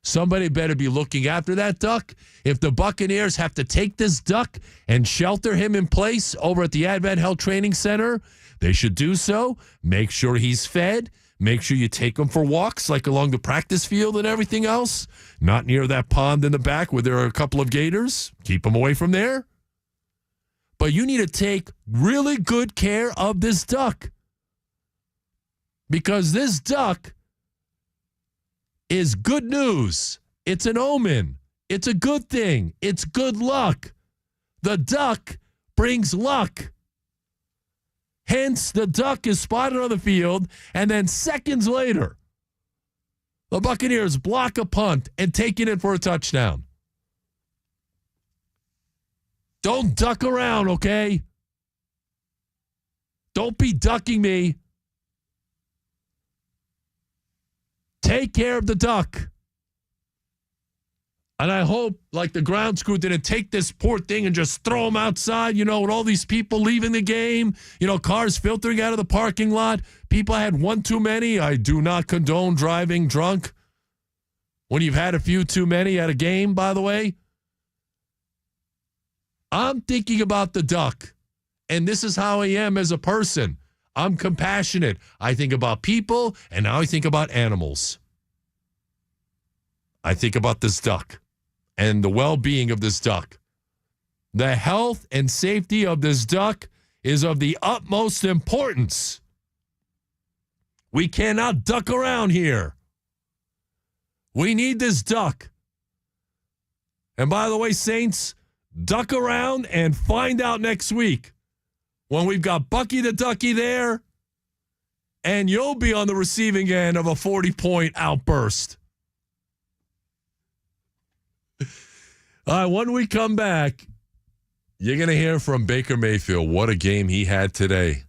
Somebody better be looking after that duck. If the Buccaneers have to take this duck and shelter him in place over at the Advent Health Training Center, they should do so. Make sure he's fed. Make sure you take him for walks, like along the practice field and everything else. Not near that pond in the back where there are a couple of gators. Keep him away from there. But you need to take really good care of this duck. Because this duck is good news. It's an omen. It's a good thing. It's good luck. The duck brings luck. Hence, the duck is spotted on the field, and then seconds later, the Buccaneers block a punt and taking it for a touchdown. Don't duck around, okay? Don't be ducking me. Take care of the duck. And I hope, like the ground crew didn't take this poor thing and just throw him outside, with all these people leaving the game, cars filtering out of the parking lot. People had one too many. I do not condone driving drunk when you've had a few too many at a game, by the way. I'm thinking about the duck, and this is how I am as a person. I'm compassionate. I think about people, and now I think about animals. I think about this duck and the well-being of this duck. The health and safety of this duck is of the utmost importance. We cannot duck around here. We need this duck. And by the way, Saints, duck around and find out next week when we've got Bucky the Ducky there, and you'll be on the receiving end of a 40-point outburst. All right, when we come back, you're going to hear from Baker Mayfield. What a game he had today.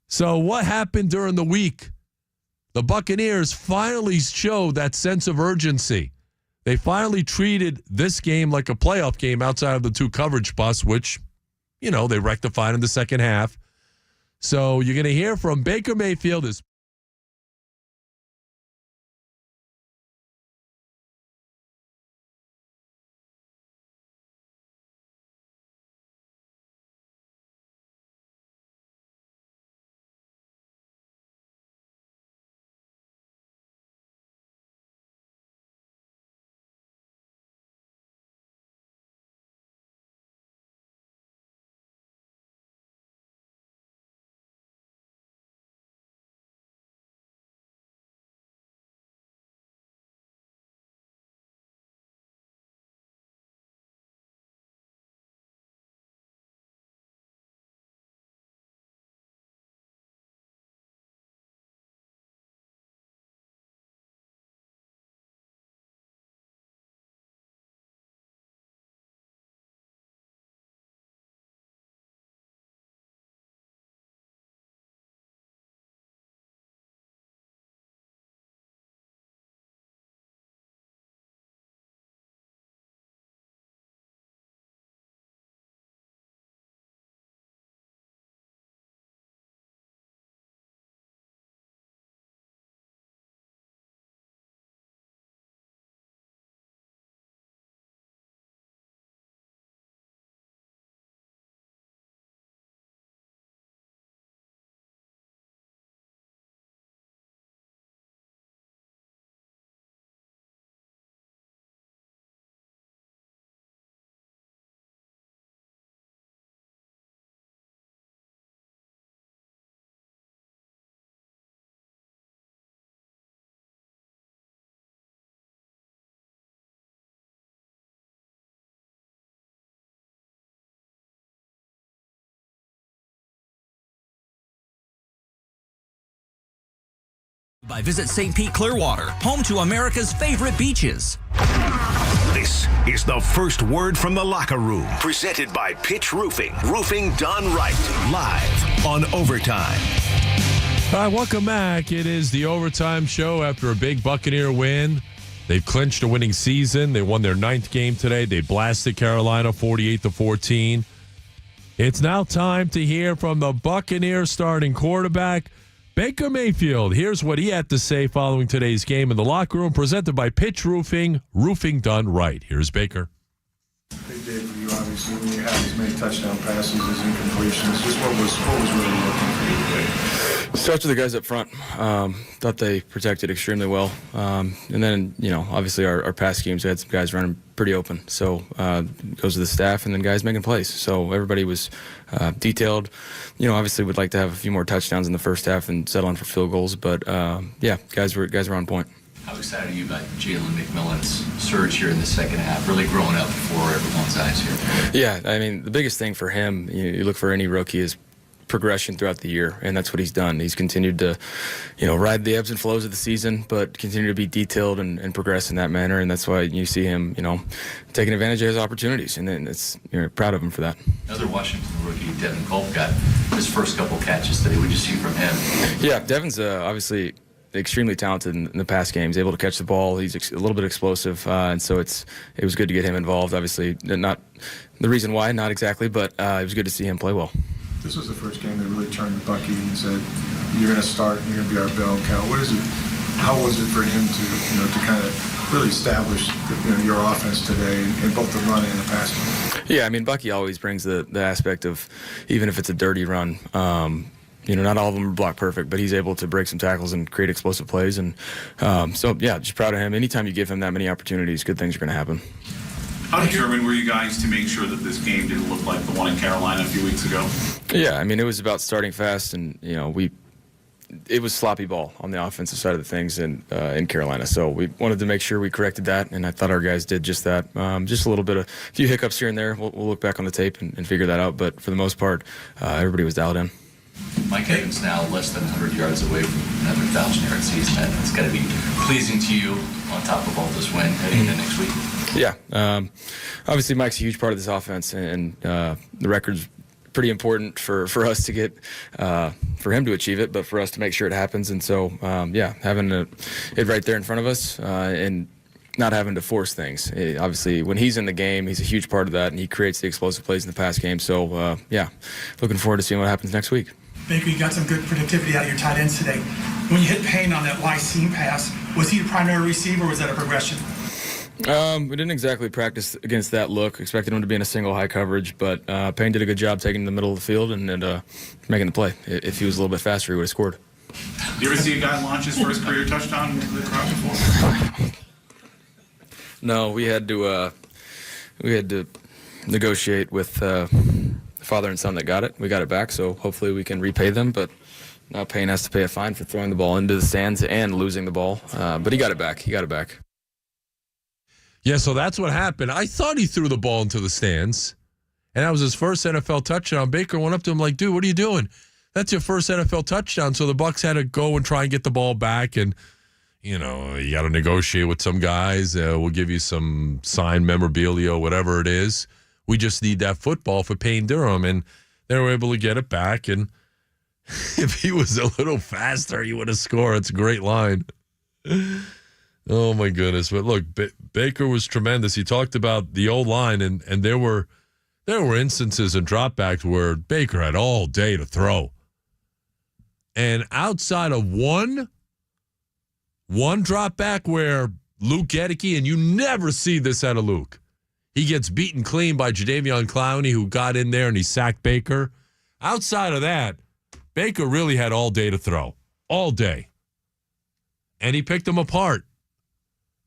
So what happened during the week? The Buccaneers finally showed that sense of urgency. They finally treated this game like a playoff game outside of the two coverage busts, which, they rectified in the second half. So you're going to hear from Baker Mayfield. by Visit St. Pete Clearwater, home to America's favorite beaches. This is the first word from the locker room, presented by Pitch Roofing. Roofing done right. Live on Overtime. All right, welcome back. It is the Overtime Show after a big Buccaneer win. They've clinched a winning season. They won their 9th game today. They blasted Carolina 48-14. It's now time to hear from the Buccaneer starting quarterback, Baker Mayfield. Here's what he had to say following today's game in the locker room, presented by Pitch Roofing. Roofing done right. Here's Baker. Big day for you, obviously, when you have as many touchdown passes as incompletions. Just what was really working for you today? Starts with the guys up front. Thought they protected extremely well. And then, obviously our pass games, we had some guys running pretty open. So goes to the staff and then guys making plays. So everybody was detailed. Obviously would like to have a few more touchdowns in the first half and settle on for field goals. But, guys were on point. How excited are you about Jalen McMillan's surge here in the second half, really growing up before everyone's eyes here? Yeah, I mean, the biggest thing for him, you look for any rookie, is progression throughout the year, and that's what he's done. He's continued to, ride the ebbs and flows of the season, but continue to be detailed and progress in that manner, and that's why you see him, taking advantage of his opportunities, and then you're proud of him for that. Another Washington rookie, Devin Culp, got his first couple catches today. What did you see from him? Yeah, Devin's obviously extremely talented in the pass game. He's able to catch the ball. He's a little bit explosive, and so it was good to get him involved. Obviously, not the reason why, not exactly, but it was good to see him play well. This was the first game that really turned to Bucky and said, "You're going to start. And you're going to be our bell cow." What is it? How was it for him to kind of really establish your offense today in both the run and the pass game? Yeah, I mean, Bucky always brings the aspect of, even if it's a dirty run. Not all of them are block perfect, but he's able to break some tackles and create explosive plays. And just proud of him. Anytime you give him that many opportunities, good things are going to happen. How determined were you guys to make sure that this game didn't look like the one in Carolina a few weeks ago? Yeah, I mean, it was about starting fast, and it was sloppy ball on the offensive side of the things in Carolina. So we wanted to make sure we corrected that, and I thought our guys did just that. Just a few hiccups here and there. We'll look back on the tape and figure that out. But for the most part, everybody was dialed in. Mike Evans now less than 100 yards away from another 1,000-yard season. That's got to be pleasing to you on top of all this win heading into next week. Yeah. Obviously, Mike's a huge part of this offense, and the record's pretty important for us to get, for him to achieve it, but for us to make sure it happens. And so, having it right there in front of us and not having to force things. Obviously, when he's in the game, he's a huge part of that, and he creates the explosive plays in the pass game. So, looking forward to seeing what happens next week. Baker, you got some good productivity out of your tight ends today. When you hit Payne on that Y seam pass, was he the primary receiver, or was that a progression? We didn't exactly practice against that look. Expected him to be in a single high coverage, but Payne did a good job taking the middle of the field and making the play. If he was a little bit faster, he would have scored. You ever see a guy launch his first career touchdown into the crowd before? No, we had to negotiate with the father and son that got it. We got it back, so hopefully we can repay them. But now Payne has to pay a fine for throwing the ball into the stands and losing the ball. But he got it back. Yeah, so that's what happened. I thought he threw the ball into the stands, and that was his first NFL touchdown. Baker went up to him like, "Dude, what are you doing? That's your first NFL touchdown." So the Bucs had to go and try and get the ball back, and you got to negotiate with some guys. We'll give you some signed memorabilia, whatever it is. We just need that football for Payne Durham, and they were able to get it back. And if he was a little faster, he would have scored. It's a great line. Oh, my goodness. But look, Baker was tremendous. He talked about the old line, and there were instances in dropbacks where Baker had all day to throw. And outside of one dropback where Luke Gedeke, and you never see this out of Luke, he gets beaten clean by Jadeveon Clowney, who got in there and he sacked Baker. Outside of that, Baker really had all day to throw. All day. And he picked them apart.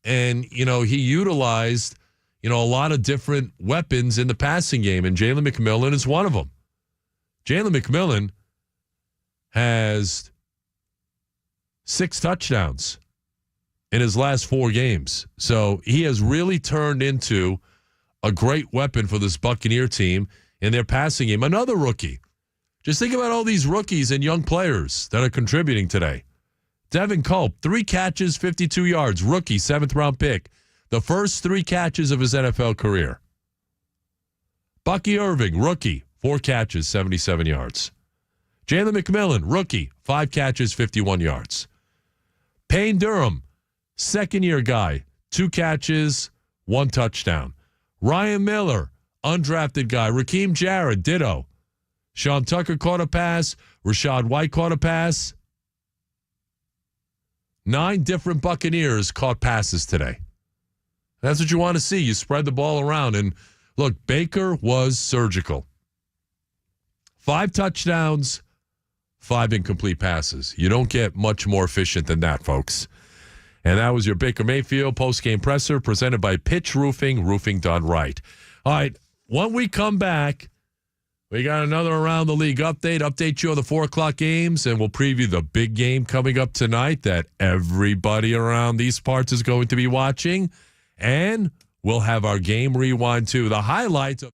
And, he utilized, a lot of different weapons in the passing game, and Jalen McMillan is one of them. Jalen McMillan has 6 touchdowns in his last 4 games. So he has really turned into a great weapon for this Buccaneer team in their passing game. Another rookie. Just think about all these rookies and young players that are contributing today. Devin Culp, 3 catches, 52 yards. Rookie, 7th-round pick. The first 3 catches of his NFL career. Bucky Irving, rookie, 4 catches, 77 yards. Jalen McMillan, rookie, 5 catches, 51 yards. Payne Durham, second-year guy, 2 catches, 1 touchdown. Ryan Miller, undrafted guy. Raheem Jarrett, ditto. Sean Tucker caught a pass. Rashad White caught a pass. 9 different Buccaneers caught passes today. That's what you want to see. You spread the ball around. And look, Baker was surgical. 5 touchdowns, 5 incomplete passes. You don't get much more efficient than that, folks. And that was your Baker Mayfield postgame presser presented by Pitch Roofing, roofing done right. All right, when we come back, we got another Around the League update you on the 4 o'clock games, and we'll preview the big game coming up tonight that everybody around these parts is going to be watching. And we'll have our game rewind, too. The highlights of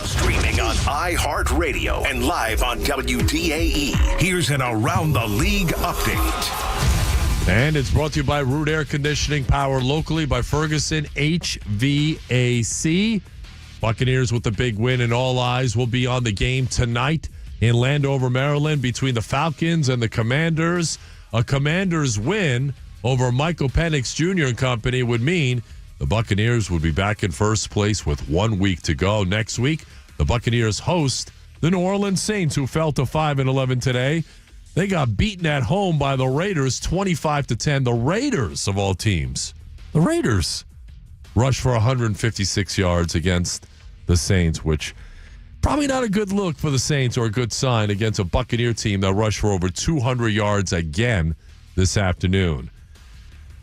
Streaming on iHeartRadio and live on WDAE. Here's an Around the League update. And it's brought to you by Root Air Conditioning, powered locally by Ferguson HVAC. Buccaneers with the big win, and all eyes will be on the game tonight in Landover, Maryland, between the Falcons and the Commanders. A Commanders win over Michael Penix Jr. and company would mean the Buccaneers would be back in first place with 1 week to go. Next week, the Buccaneers host the New Orleans Saints, who fell to 5-11 today. They got beaten at home by the Raiders 25-10. The Raiders, of all teams, the Raiders rushed for 156 yards against the Saints, which probably not a good look for the Saints or a good sign against a Buccaneer team that rushed for over 200 yards again this afternoon.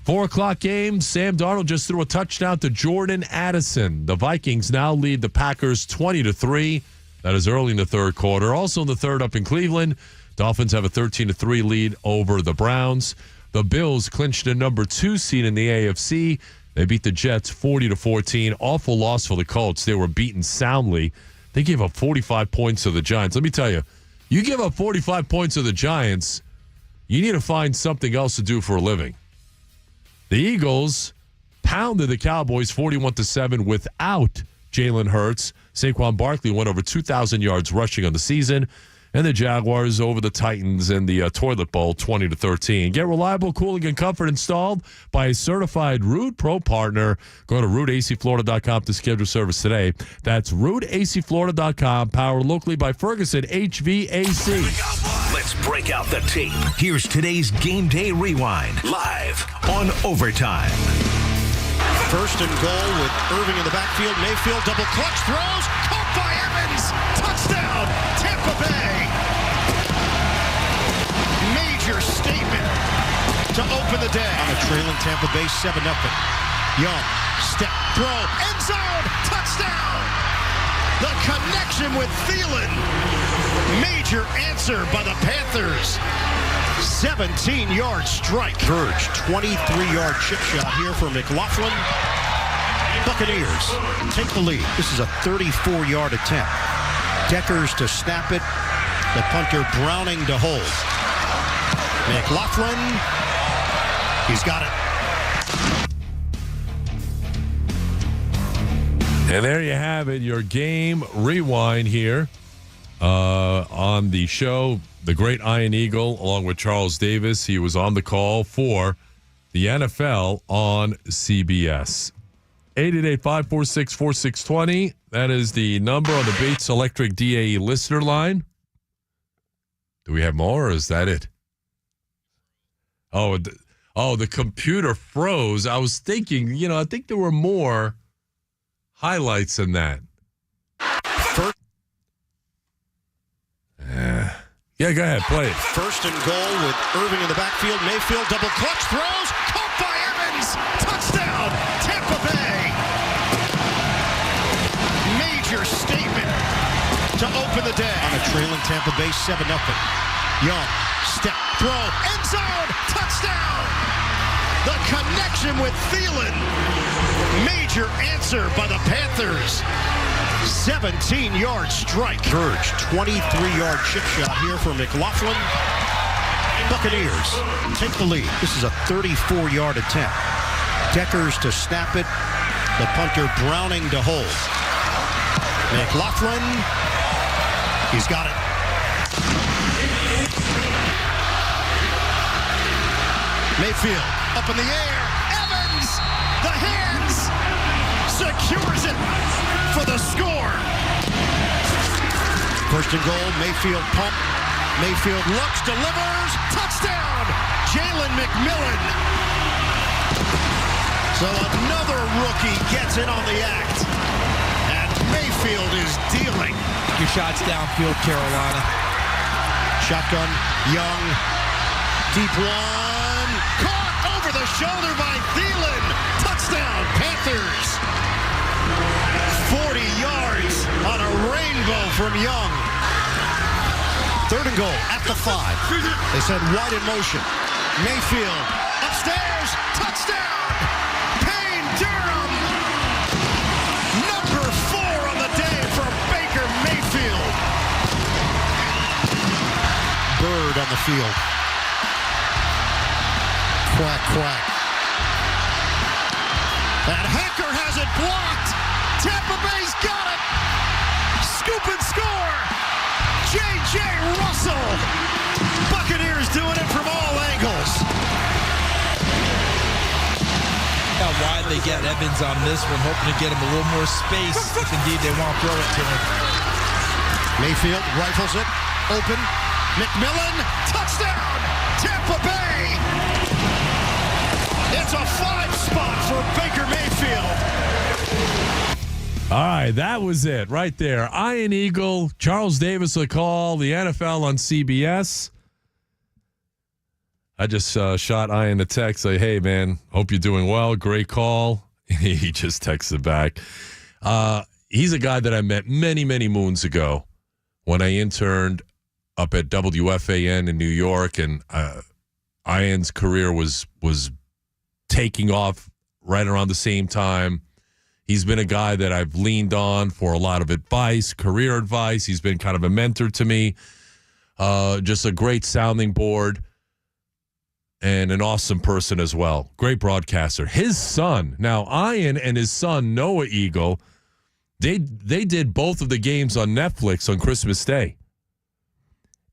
4 o'clock game, Sam Darnold just threw a touchdown to Jordan Addison. The Vikings now lead the Packers 20-3. That is early in the third quarter. Also in the third up in Cleveland, Dolphins have a 13-3 lead over the Browns. The Bills clinched a number 2 seed in the AFC. They beat the Jets 40-14. Awful loss for the Colts. They were beaten soundly. They gave up 45 points to the Giants. Let me tell you, you give up 45 points to the Giants, you need to find something else to do for a living. The Eagles pounded the Cowboys 41-7 without Jalen Hurts. Saquon Barkley went over 2,000 yards rushing on the season. And the Jaguars over the Titans in the Toilet Bowl 20-13. Get reliable cooling and comfort installed by a certified Root Pro partner. Go to rootacflorida.com to schedule service today. That's rootacflorida.com, powered locally by Ferguson HVAC. Let's Let's break out the tape. Here's today's Game Day Rewind, live on Overtime. First and goal with Irving in the backfield. Mayfield double clutch throws. Caught by Evans. Touchdown, Tampa Bay. Major statement to open the day. On a trailing Tampa Bay 7-0. Young, step, throw, end zone, touchdown. The connection with Thielen. Major answer by the Panthers. 17-yard strike. Verge, 23-yard chip shot here for McLaughlin. Buccaneers take the lead. This is a 34-yard attempt. Deckers to snap it. The punter Browning to hold. McLaughlin, he's got it. And there you have it, your game rewind here on the show. The great Iron Eagle, along with Charles Davis, he was on the call for the NFL on CBS. 888-546-4620. That is the number on the Bates Electric DAE listener line. Do we have more, or is that it? Oh, the computer froze. I was thinking, I think there were more highlights than that. Yeah, go ahead, play it. First and goal with Irving in the backfield. Mayfield double clutch throws. Caught by Evans. Touchdown, Tampa Bay. Major statement to open the day. On a trailing Tampa Bay 7-0. Young, step, throw, end zone, touchdown. The connection with Thielen. Major answer by the Panthers. 17-yard strike. Verge, 23-yard chip shot here for McLaughlin. Buccaneers take the lead. This is a 34-yard attempt. Deckers to snap it. The punter Browning to hold. McLaughlin, he's got it. Mayfield up in the air. Evans, the hands, secures it for the score. First and goal, Mayfield pump. Mayfield looks, delivers, touchdown, Jalen McMillan. So another rookie gets in on the act. And Mayfield is dealing. Your shots downfield, Carolina. Shotgun, Young, deep one. Caught over the shoulder by Thielen. Touchdown, Panthers. 40 yards on a rainbow from Young. Third and goal at the 5. They said wide in motion. Mayfield upstairs. Touchdown. Payne Durham. Number 4 on the day for Baker Mayfield. Bird on the field. Quack, quack. And Hacker has it blocked. Tampa Bay's got it. Scoop and score. J.J. Russell. Buccaneers doing it from all angles. How wide they get Evans on this one, hoping to get him a little more space if indeed they want to throw it to him. Mayfield rifles it. Open. McMillan. Touchdown. Tampa Bay. It's a 5 spot for Baker Mayfield. All right, that was it right there. Iron Eagle, Charles Davis a call, the NFL on CBS. I just shot Ian a text, say, hey, man, hope you're doing well. Great call. He just texted back. He's a guy that I met many, many moons ago when I interned up at WFAN in New York, and Ian's career was taking off right around the same time. He's been a guy that I've leaned on for a lot of advice, career advice. He's been kind of a mentor to me. Just a great sounding board and an awesome person as well. Great broadcaster. His son, now Ian and his son, Noah Eagle, they did both of the games on Netflix on Christmas Day.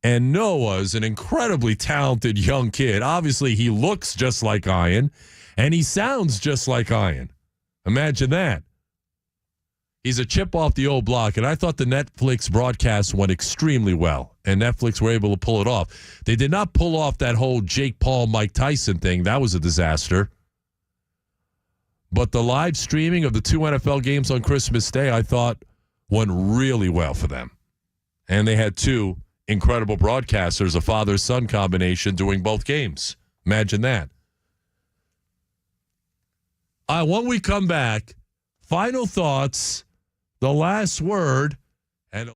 And Noah's an incredibly talented young kid. Obviously, he looks just like Ian, and he sounds just like Ian. Imagine that. He's a chip off the old block, and I thought the Netflix broadcast went extremely well, and Netflix were able to pull it off. They did not pull off that whole Jake Paul, Mike Tyson thing. That was a disaster. But the live streaming of the 2 NFL games on Christmas Day, I thought, went really well for them. And they had 2 incredible broadcasters, a father-son combination, doing both games. Imagine that. When we come back, final thoughts, the last word, and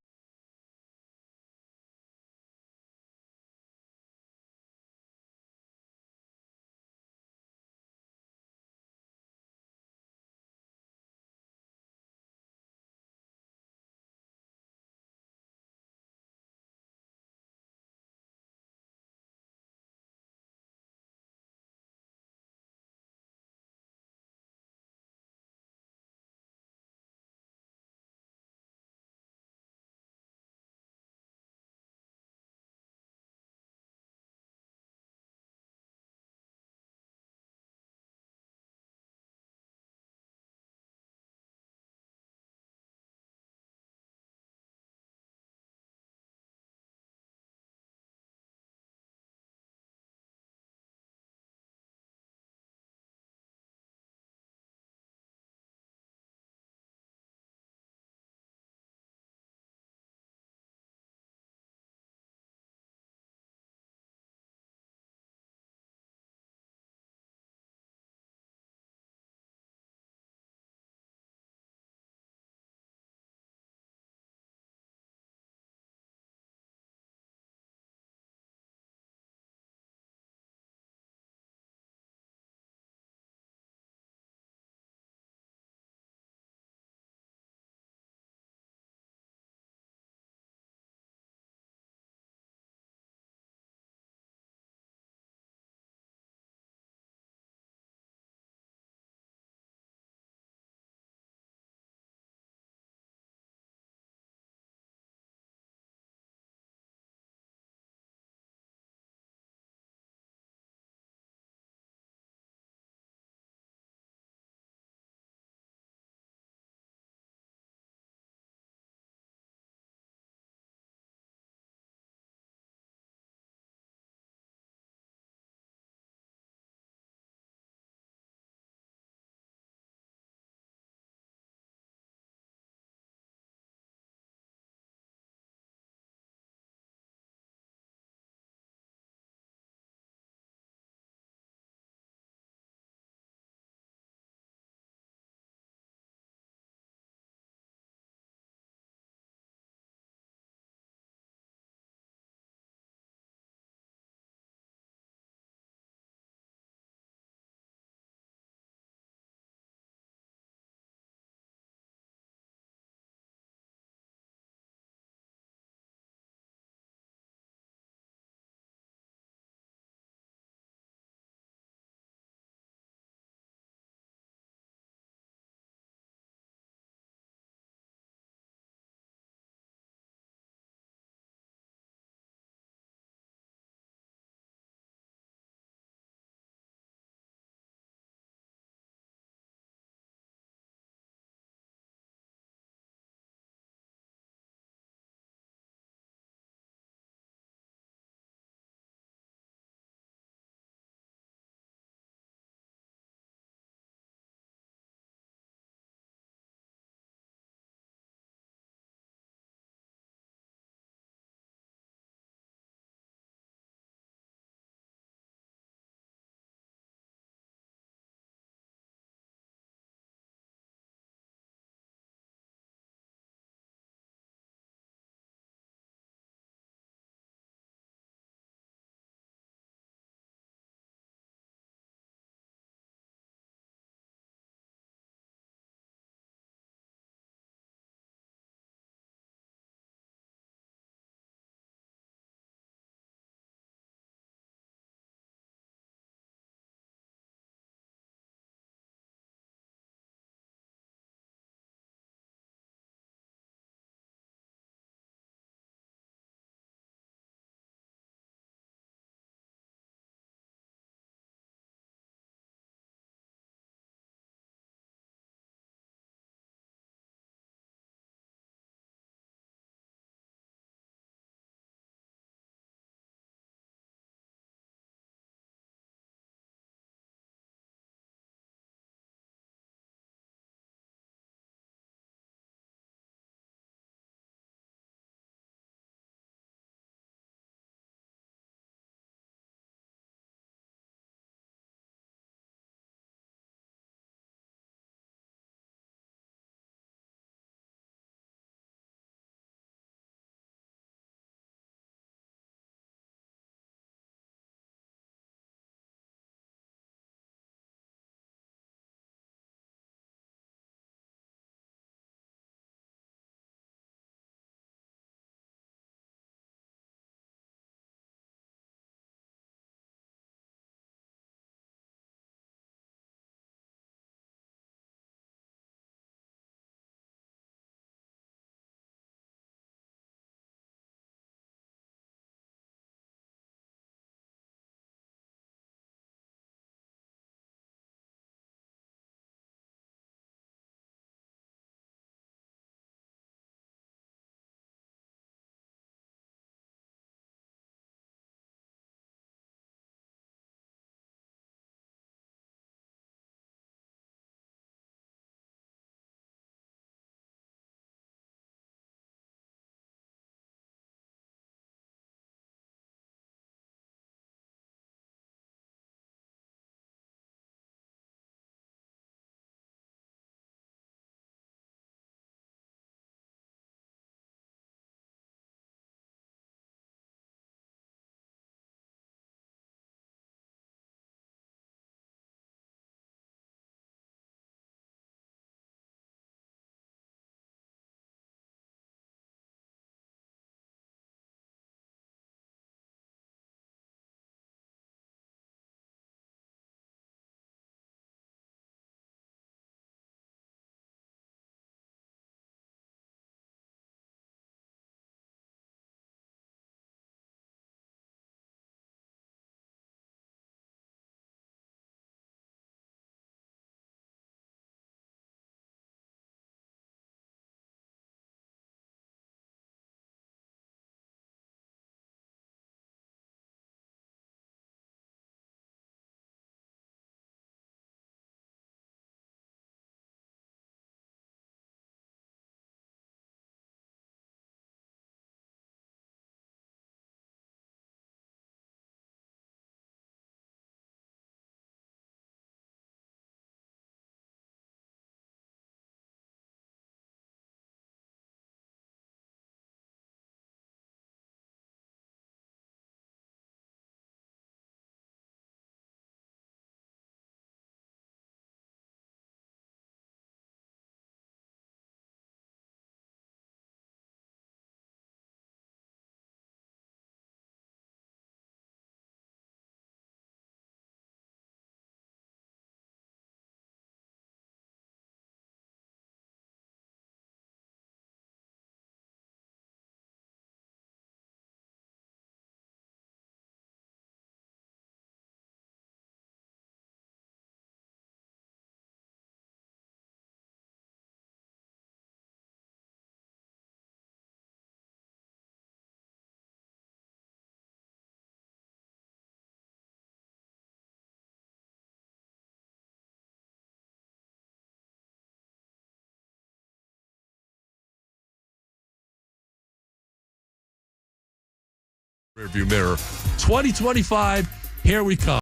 Rearview mirror. 2025, here we come.